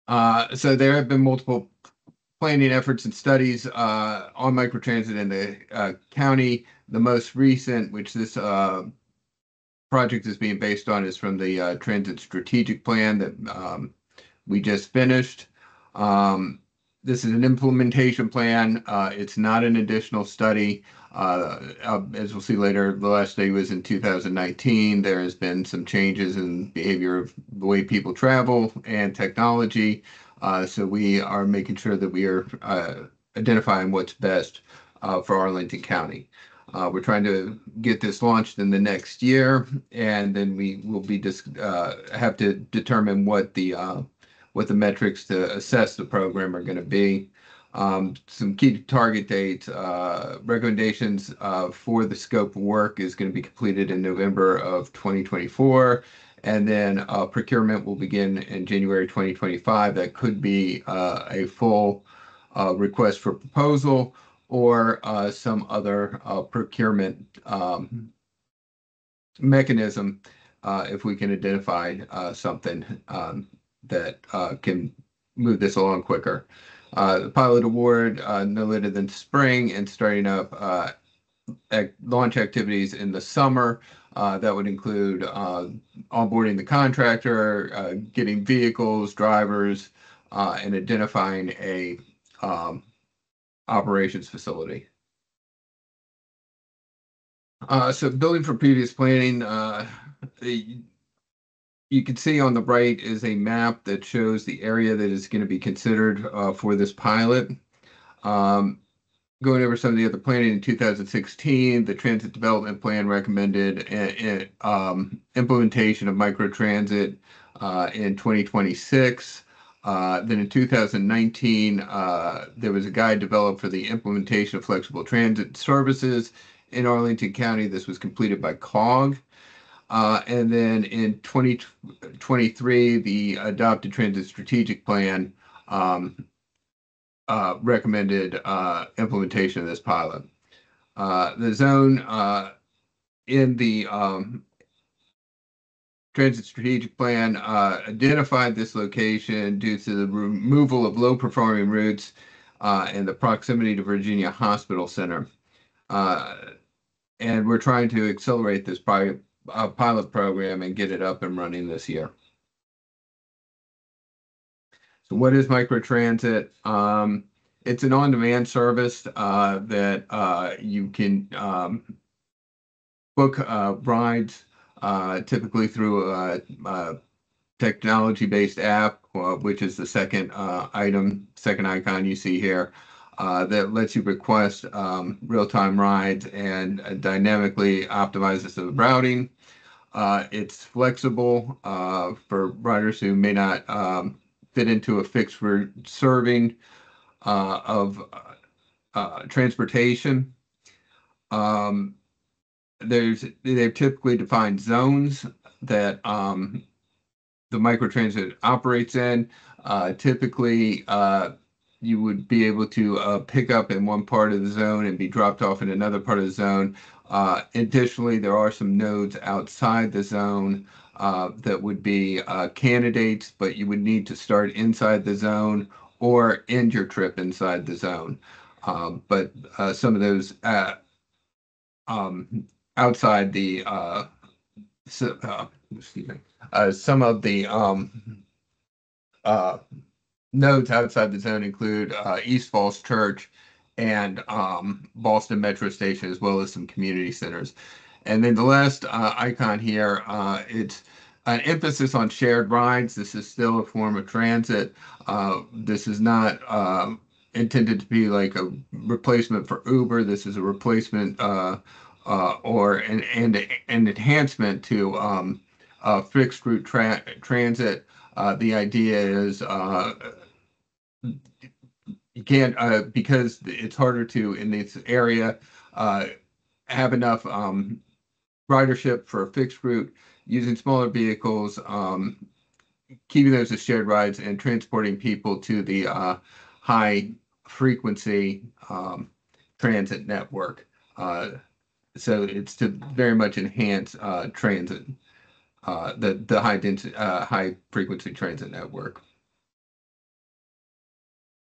So there have been multiple planning efforts and studies on microtransit in the county. The most recent, which this project is being based on, is from the Transit Strategic Plan that we just finished. This is an implementation plan. It's not an additional study. As we'll see later, the last study was in 2019. There has been some changes in behavior of the way people travel and technology. So we are making sure that we are identifying what's best for Arlington County. We're trying to get this launched in the next year, and then we will be have to determine what the metrics to assess the program are going to be. Some key target dates, recommendations for the scope of work is going to be completed in November of 2024. And then procurement will begin in January 2025. That could be a full request for proposal or some other procurement mechanism if we can identify something that can move this along quicker. The pilot award no later than spring, and starting up launch activities in the summer. That would include onboarding the contractor, getting vehicles, drivers, and identifying a operations facility. So building from previous planning, you can see on the right is a map that shows the area that is going to be considered for this pilot. Going over some of the other planning in 2016, the Transit Development Plan recommended implementation of microtransit in 2026. Then in 2019, there was a guide developed for the implementation of flexible transit services in Arlington County. This was completed by COG. And then in 2023, the Adopted Transit Strategic Plan recommended implementation of this pilot. The zone in the Transit Strategic Plan identified this location due to the removal of low-performing routes and the proximity to Virginia Hospital Center. And we're trying to accelerate this pilot program and get it up and running this year. So what is microtransit? It's an on-demand service that you can book rides typically through a technology-based app, which is the second second icon you see here, that lets you request real-time rides and dynamically optimizes the routing. It's flexible for riders who may not fit into a fixed route serving of transportation. They've typically defined zones that the microtransit operates in. Typically, you would be able to pick up in one part of the zone and be dropped off in another part of the zone. Additionally, there are some nodes outside the zone that would be candidates, but you would need to start inside the zone or end your trip inside the zone. But some of those outside the excuse me, some of the nodes outside the zone include East Falls Church and Boston Metro Station, as well as some community centers. And then the last icon here, it's an emphasis on shared rides. This is still a form of transit. This is not intended to be like a replacement for Uber. This is a replacement or an enhancement to fixed route transit. The idea is you can't, because it's harder to, in this area, have enough ridership for a fixed route, using smaller vehicles, keeping those as shared rides, and transporting people to the high frequency transit network. So it's to very much enhance transit, the high density, high frequency transit network.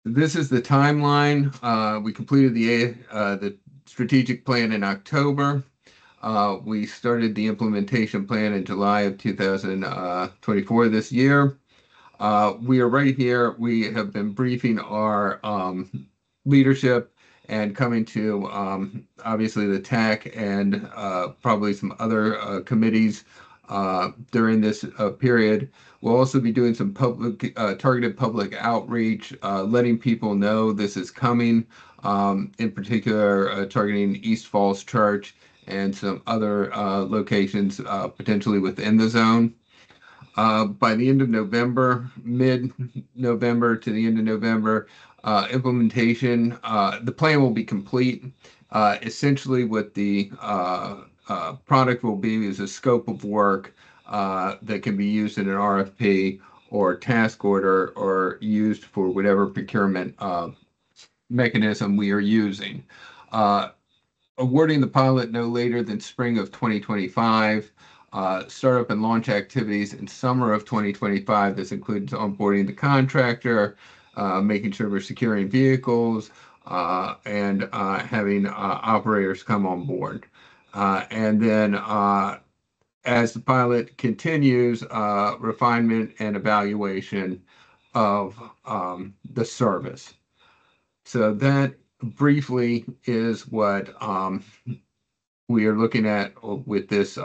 This is the timeline. We completed the strategic plan in October. We started the implementation plan in July of 2024 this year. We are right here. We have been briefing our leadership and coming to obviously the TAC and probably some other committees during this period. We'll also be doing some public targeted public outreach, letting people know this is coming, in particular targeting East Falls Church and some other locations potentially within the zone. By the end of November, mid-November to the end of November, implementation, the plan will be complete. Essentially what the product will be is a scope of work that can be used in an RFP or task order or used for whatever procurement mechanism we are using. Awarding the pilot no later than spring of 2025. Startup and launch activities in summer of 2025. This includes onboarding the contractor, making sure we're securing vehicles, and having operators come on board. And then as the pilot continues, refinement and evaluation of the service. So that briefly is what we are looking at with this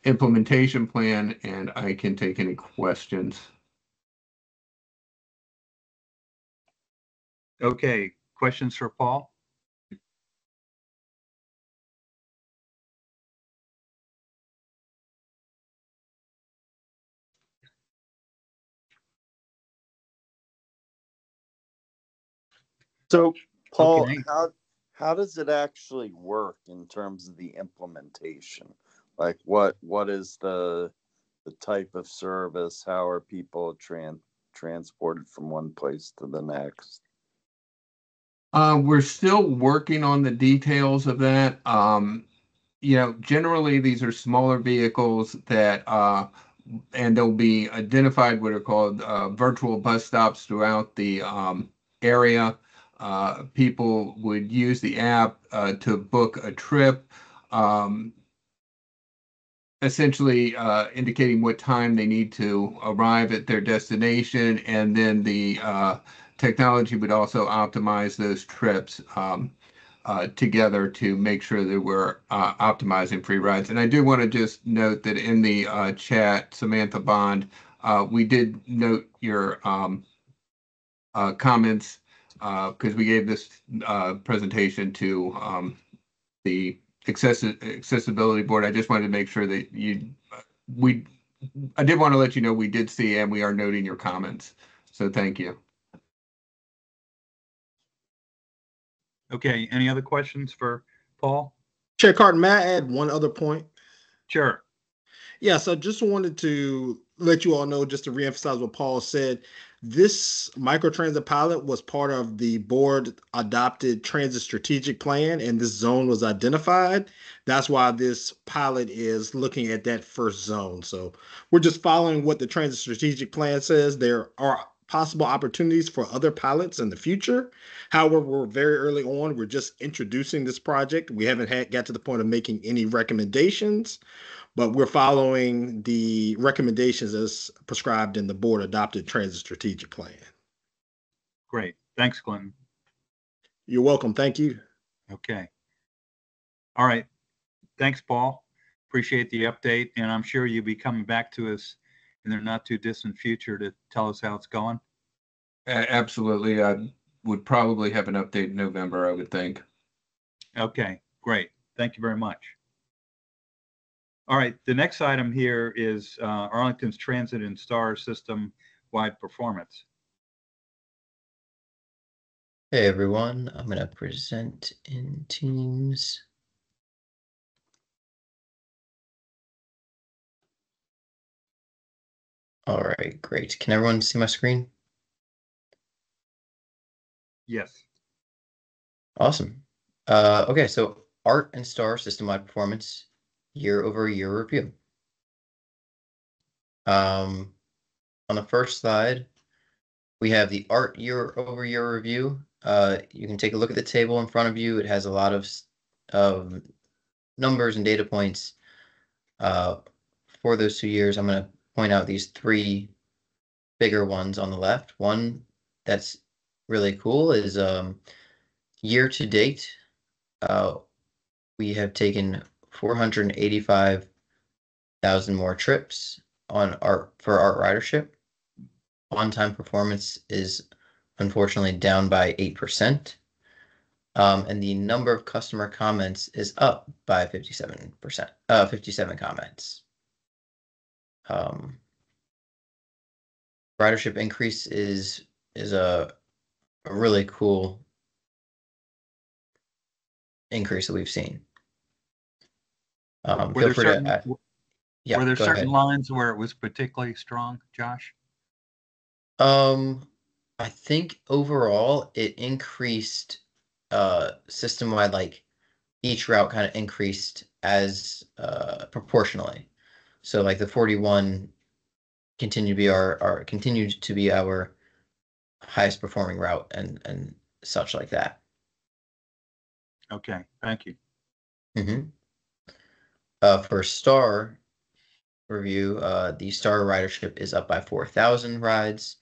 implementation plan, and I can take any questions. Okay, questions for Paul? So, Paul, Okay. how does it actually work in terms of the implementation? Like, what is the type of service? How are people transported from one place to the next? We're still working on the details of that. Generally these are smaller vehicles that, and they'll be identified what are called virtual bus stops throughout the area. People would use the app to book a trip, essentially indicating what time they need to arrive at their destination, and then the technology would also optimize those trips together to make sure that we're optimizing free rides. And I do want to just note that in the chat, Samantha Bond, we did note your comments because we gave this presentation to the accessibility board. I just wanted to make sure that I did want to let you know we did see and we are noting your comments. So thank you. Okay, any other questions for Paul? Chair Carton, may I add one other point? Sure. Yes, I just wanted to let you all know, just to reemphasize what Paul said, this microtransit pilot was part of the board adopted transit strategic plan, and this zone was identified. That's why this pilot is looking at that first zone. So we're just following what the transit strategic plan says. There are possible opportunities for other pilots in the future. However, we're very early on. We're just introducing this project. We haven't got to the point of making any recommendations, but we're following the recommendations as prescribed in the board adopted transit strategic plan. Great. Thanks, Glenn. You're welcome. Thank you. Okay. All right. Thanks, Paul. Appreciate the update. And I'm sure you'll be coming back to us in the not too distant future to tell us how it's going. Absolutely. I would probably have an update in November, I would think. Okay, great. Thank you very much. All right, the next item here is Arlington's transit and STAR system-wide performance. Hey everyone, I'm going to present in Teams. All right, great. Can everyone see my screen? Yes. Awesome. Okay, so ART and STAR system-wide performance year-over-year review. On the first slide, we have the ART year-over-year review. You can take a look at the table in front of you. It has a lot of numbers and data points for those 2 years. I'm going to point out these 3 bigger ones on the left. One that's really cool is year to date, we have taken 485,000 more trips for ART ridership. On-time performance is unfortunately down by 8%. And the number of customer comments is up by 57%, 57 comments. Ridership increase is a really cool increase that we've seen. Were Feel free to were there certain lines where it was particularly strong, Josh? I think overall it increased system-wide, like each route kind of increased as proportionally. So like the 41 continued to be our highest performing route and such like that. Okay, thank you. For STAR review, the STAR ridership is up by 4,000 rides.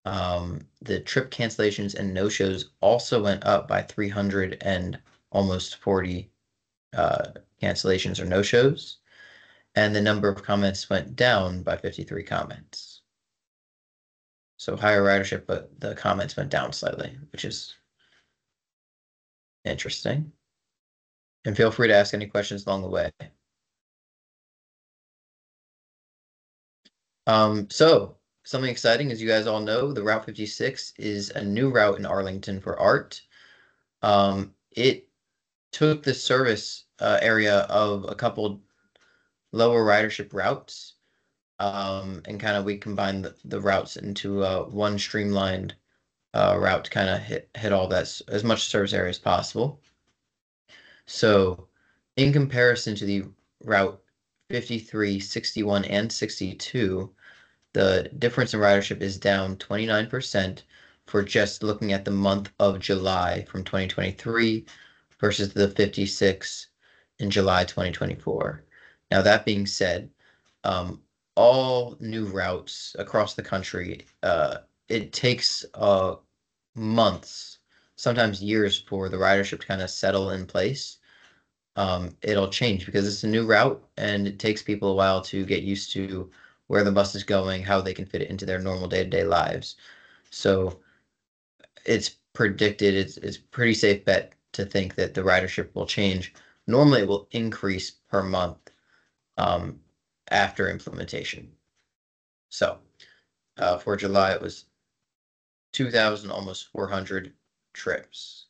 The trip cancellations and no-shows also went up by 300 and almost 40 cancellations or no-shows. And the number of comments went down by 53 comments. So higher ridership, but the comments went down slightly, which is interesting. And feel free to ask any questions along the way. So something exciting, as you guys all know, the Route 56 is a new route in Arlington for ART. It took the service area of a couple lower ridership routes, and kind of we combined the routes into one streamlined route to kind of hit all that as much service area as possible. So in comparison to the Route 53, 61, and 62, the difference in ridership is down 29% for just looking at the month of July from 2023 versus the 56 in July 2024. Now, that being said, all new routes across the country, it takes months sometimes years for the ridership to kind of settle in place. It'll change because it's a new route and it takes people a while to get used to where the bus is going, how they can fit it into their normal day-to-day lives. So it's predicted, it's pretty safe bet to think that the ridership will change. Normally it will increase per month after implementation. So for July, it was 2,000, almost 400 trips.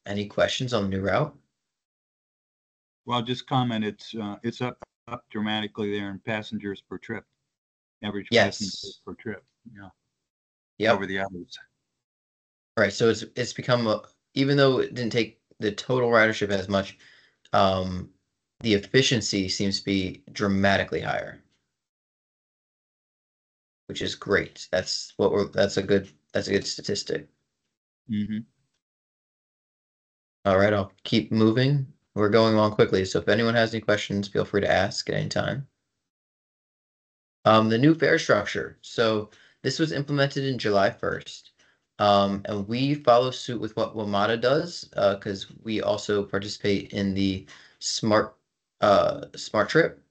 Any questions on the new route? Well, I'll just comment, it's up dramatically there in passengers per trip, average passengers per trip, over the others. Right, so it's become even though it didn't take the total ridership as much, the efficiency seems to be dramatically higher, which is great. That's a good statistic. Mm-hmm. All right, I'll keep moving. We're going along quickly, so if anyone has any questions, feel free to ask at any time. The new fare structure. So this was implemented in July 1st. And we follow suit with what WMATA does, because we also participate in the smart trip.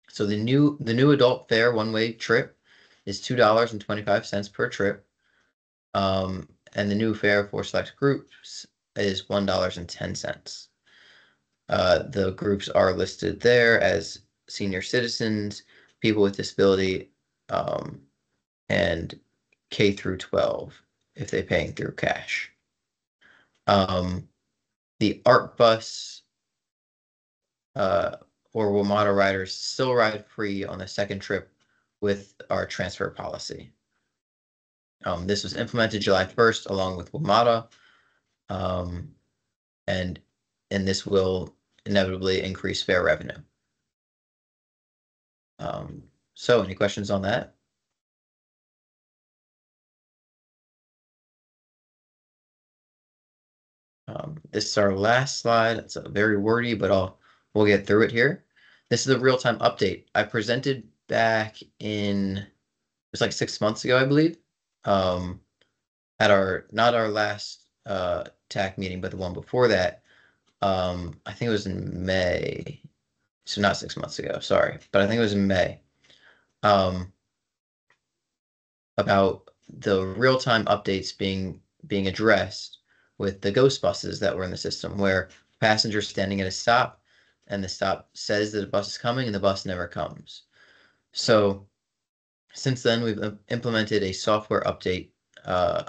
So the new adult fare one-way trip is $2.25 per trip. And the new fare for select groups is $1.10. The groups are listed there as senior citizens, people with disability, and K through 12 if they're paying through cash. The ART bus or WMATA riders still ride free on the second trip with our transfer policy. This was implemented July 1st along with WMATA, and this will inevitably increase fare revenue. So any questions on that? This is our last slide. It's very wordy, but we'll get through it here. This is a real-time update. I presented back in, it was like 6 months ago, I believe, at not our last TAC meeting, but the one before that. I think it was in May. So not 6 months ago, sorry, but I think it was in May. About the real-time updates being addressed with the ghost buses that were in the system, where passengers standing at a stop and the stop says that a bus is coming and the bus never comes. So since then, we've implemented a software update so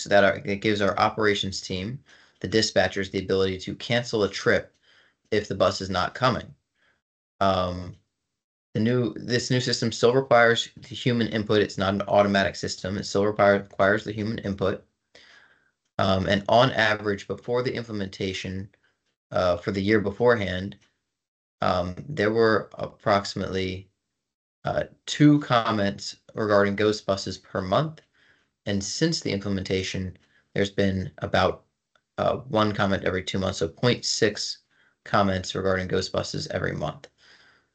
that it gives our operations team, the dispatchers, the ability to cancel a trip if the bus is not coming. This new system still requires the human input. It's not an automatic system. It still requires the human input. And on average, before the implementation, for the year beforehand, there were approximately 2 comments regarding ghost buses per month. And since the implementation, there's been about 1 comment every 2 months, so 0.6 comments regarding ghost buses every month.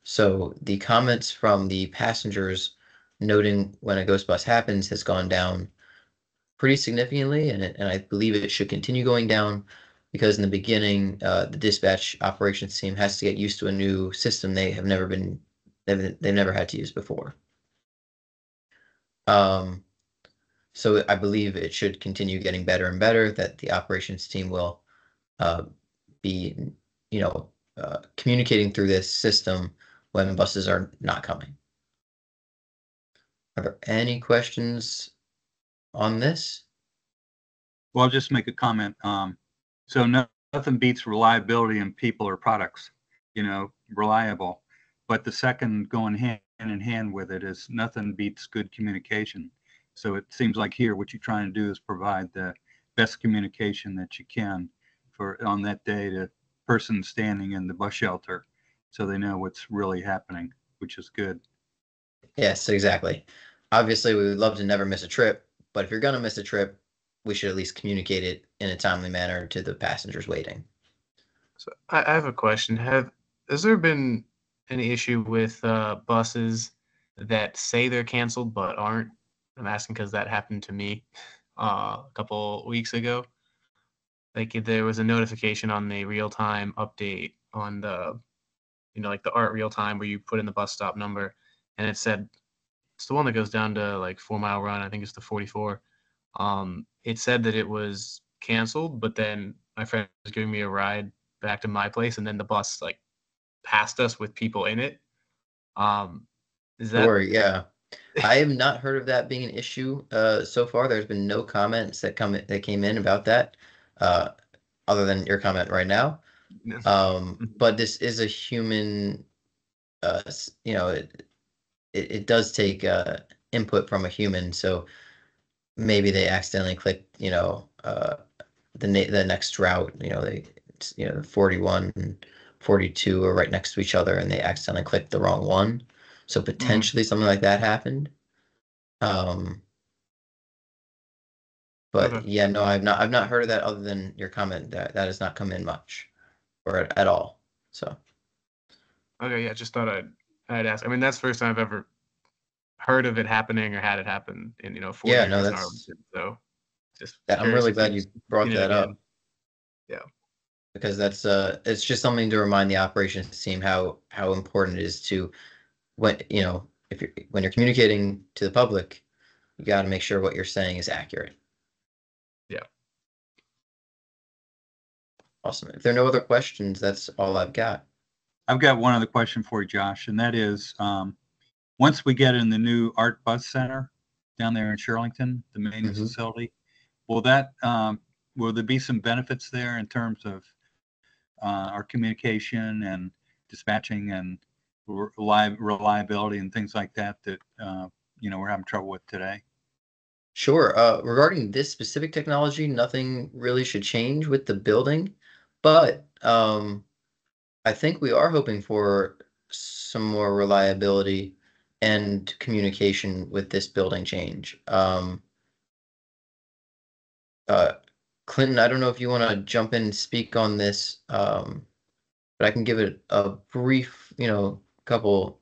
So the comments from the passengers noting when a ghost bus happens has gone down pretty significantly, and I believe it should continue going down, because in the beginning, the dispatch operations team has to get used to a new system they've never had to use before. So I believe it should continue getting better and better, that the operations team will be, communicating through this system when buses are not coming. Are there any questions on this? Well, I'll just make a comment. So nothing beats reliability in people or products, reliable. But the second going hand in hand with it is nothing beats good communication. So it seems like here what you're trying to do is provide the best communication that you can on that day to person standing in the bus shelter, so they know what's really happening, which is good. Yes, exactly. Obviously, we would love to never miss a trip, but if you're going to miss a trip, we should at least communicate it in a timely manner to the passengers waiting. So I have a question. Has there been any issue with buses that say they're canceled but aren't? I'm asking because that happened to me a couple weeks ago. Like there was a notification on the real-time update on the, like the ART real time where you put in the bus stop number, and it said it's the one that goes down to like 4 Mile Run. I think it's the 44. It said that it was canceled, but then my friend was giving me a ride back to my place, and then the bus like passed us with people in it. Is that? Sure, yeah. I have not heard of that being an issue so far. There's been no comments that came in about that, other than your comment right now. But this is a human, it does take input from a human, so maybe they accidentally clicked, the next route, they 41 and 42 are right next to each other, and they accidentally clicked the wrong one. So potentially something like that happened. But Okay. yeah, no, I've not heard of that other than your comment. That has not come in much or at all. So Okay, yeah, just thought I'd ask. I mean, that's the first time I've ever heard of it happening or had it happen in 4 yeah, years no, in that's Arlington. So just I'm curious really if glad you brought seen it that up. again. Yeah. Because that's it's just something to remind the operations team how important it is to when when you're communicating to the public, you got to make sure what you're saying is accurate. Yeah. Awesome. If there are no other questions, that's all I've got. I've got one other question for you, Josh, and that is, once we get in the new Art Bus Center down there in Shirlington, the maintenance facility, will there be some benefits there in terms of our communication and dispatching and reliability and things like that we're having trouble with today? Sure. Regarding this specific technology, nothing really should change with the building, but I think we are hoping for some more reliability and communication with this building change. Clinton, I don't know if you want to jump in and speak on this, but I can give it a brief, couple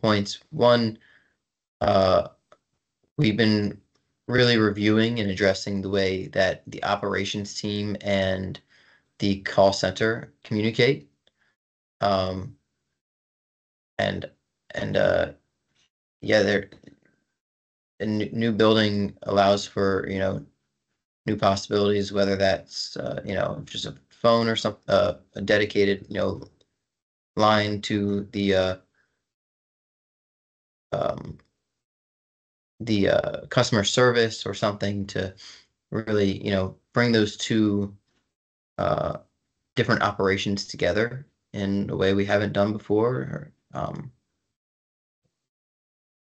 points. One, we've been really reviewing and addressing the way that the operations team and the call center communicate. Yeah, a new building allows for, new possibilities, whether that's, just a phone or a dedicated, line to the customer service or something to really, bring those two different operations together in a way we haven't done before.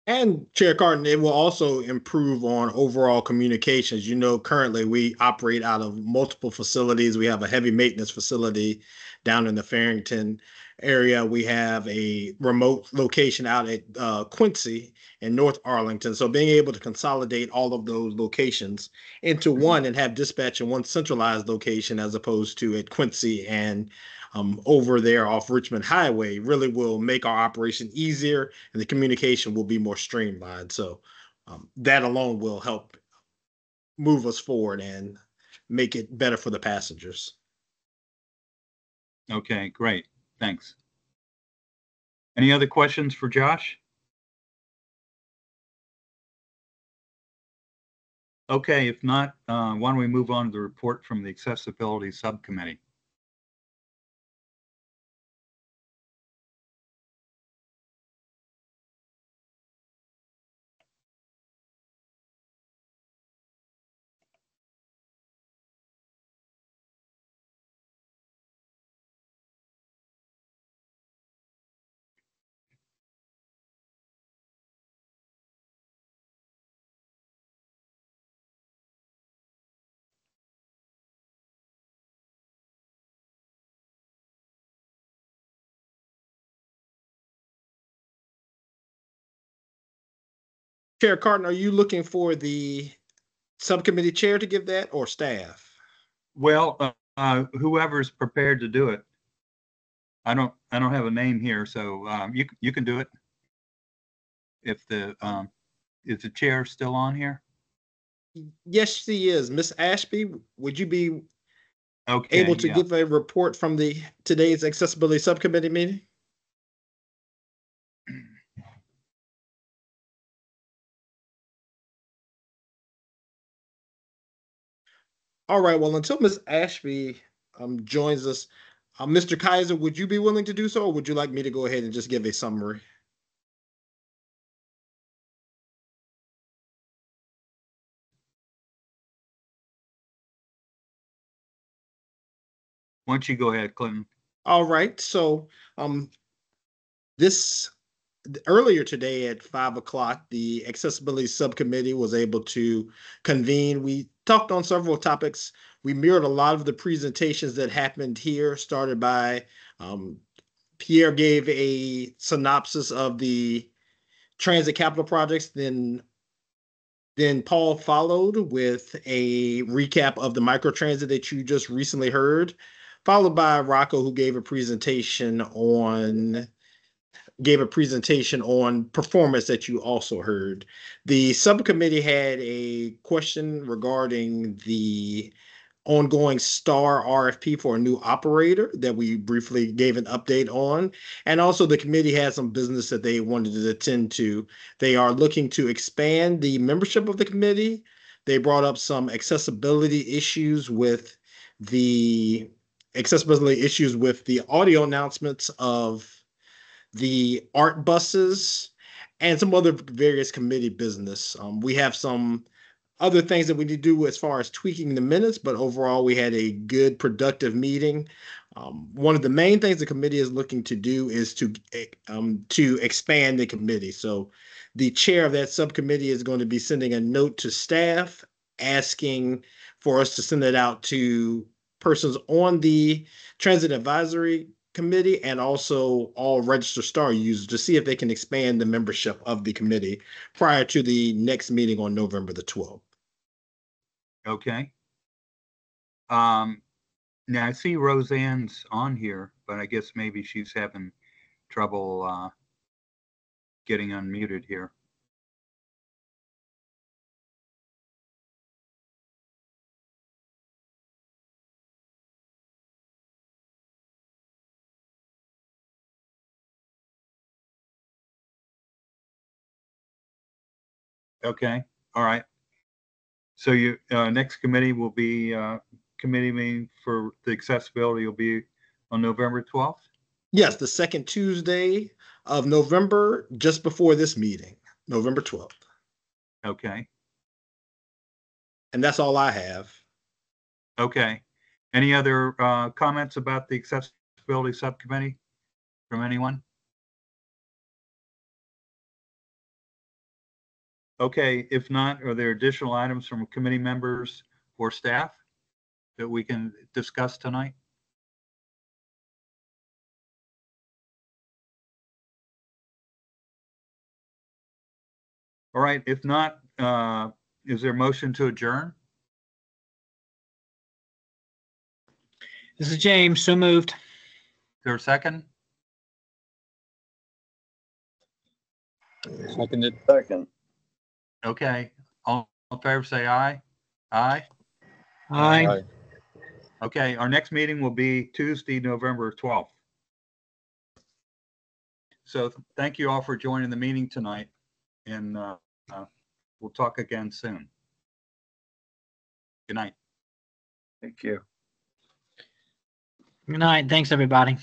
And Chair Carton, it will also improve on overall communications. Currently we operate out of multiple facilities. We have a heavy maintenance facility down in the Farrington area. We have a remote location out at Quincy in North Arlington. So being able to consolidate all of those locations into one and have dispatch in one centralized location as opposed to at Quincy and over there off Richmond Highway really will make our operation easier and the communication will be more streamlined. So that alone will help move us forward and make it better for the passengers. Okay, great. Thanks. Any other questions for Josh? Okay, if not, why don't we move on to the report from the Accessibility Subcommittee? Chair Carton, are you looking for the subcommittee chair to give that or staff? Well, whoever's prepared to do it. I don't have a name here, so you can do it. If is the chair still on here? Yes, she is. Miss Ashby, would you be Okay, able to yeah. give a report from today's accessibility subcommittee meeting? All right. Well, until Miss Ashby joins us, Mr. Kaiser, would you be willing to do so, or would you like me to go ahead and just give a summary? Why don't you go ahead, Clinton? All right. So this earlier today at 5 o'clock, the accessibility subcommittee was able to convene. We talked on several topics. We mirrored a lot of the presentations that happened here, started by Pierre gave a synopsis of the transit capital projects, then Paul followed with a recap of the microtransit that you just recently heard, followed by Rocco, who gave a presentation on performance that you also heard. The subcommittee had a question regarding the ongoing STAR RFP for a new operator that we briefly gave an update on. And also the committee had some business that they wanted to attend to. They are looking to expand the membership of the committee. They brought up some accessibility issues with the audio announcements of the art buses and some other various committee business. We have some other things that we need to do as far as tweaking the minutes, but overall we had a good, productive meeting. One of the main things the committee is looking to do is to expand the committee. So the chair of that subcommittee is going to be sending a note to staff asking for us to send it out to persons on the Transit Advisory Committee and also all registered STAR users to see if they can expand the membership of the committee prior to the next meeting on November the 12th. Okay. Now I see Roseanne's on here, but I guess maybe she's having trouble getting unmuted here. Okay. All right. So you next committee will be committee meeting for the accessibility will be on November 12th? Yes, the second Tuesday of November, just before this meeting, November 12th. Okay. And that's all I have. Okay. Any other comments about the accessibility subcommittee from anyone? Okay, if not, are there additional items from committee members or staff that we can discuss tonight? All right, if not, is there a motion to adjourn? This is James, so moved. Is there a second? Seconded. Second. Okay, all in favor say aye. Aye. Aye. Okay, our next meeting will be Tuesday, November 12th. So thank you all for joining the meeting tonight, and we'll talk again soon. Good night. Thank you. Good night. Thanks, everybody.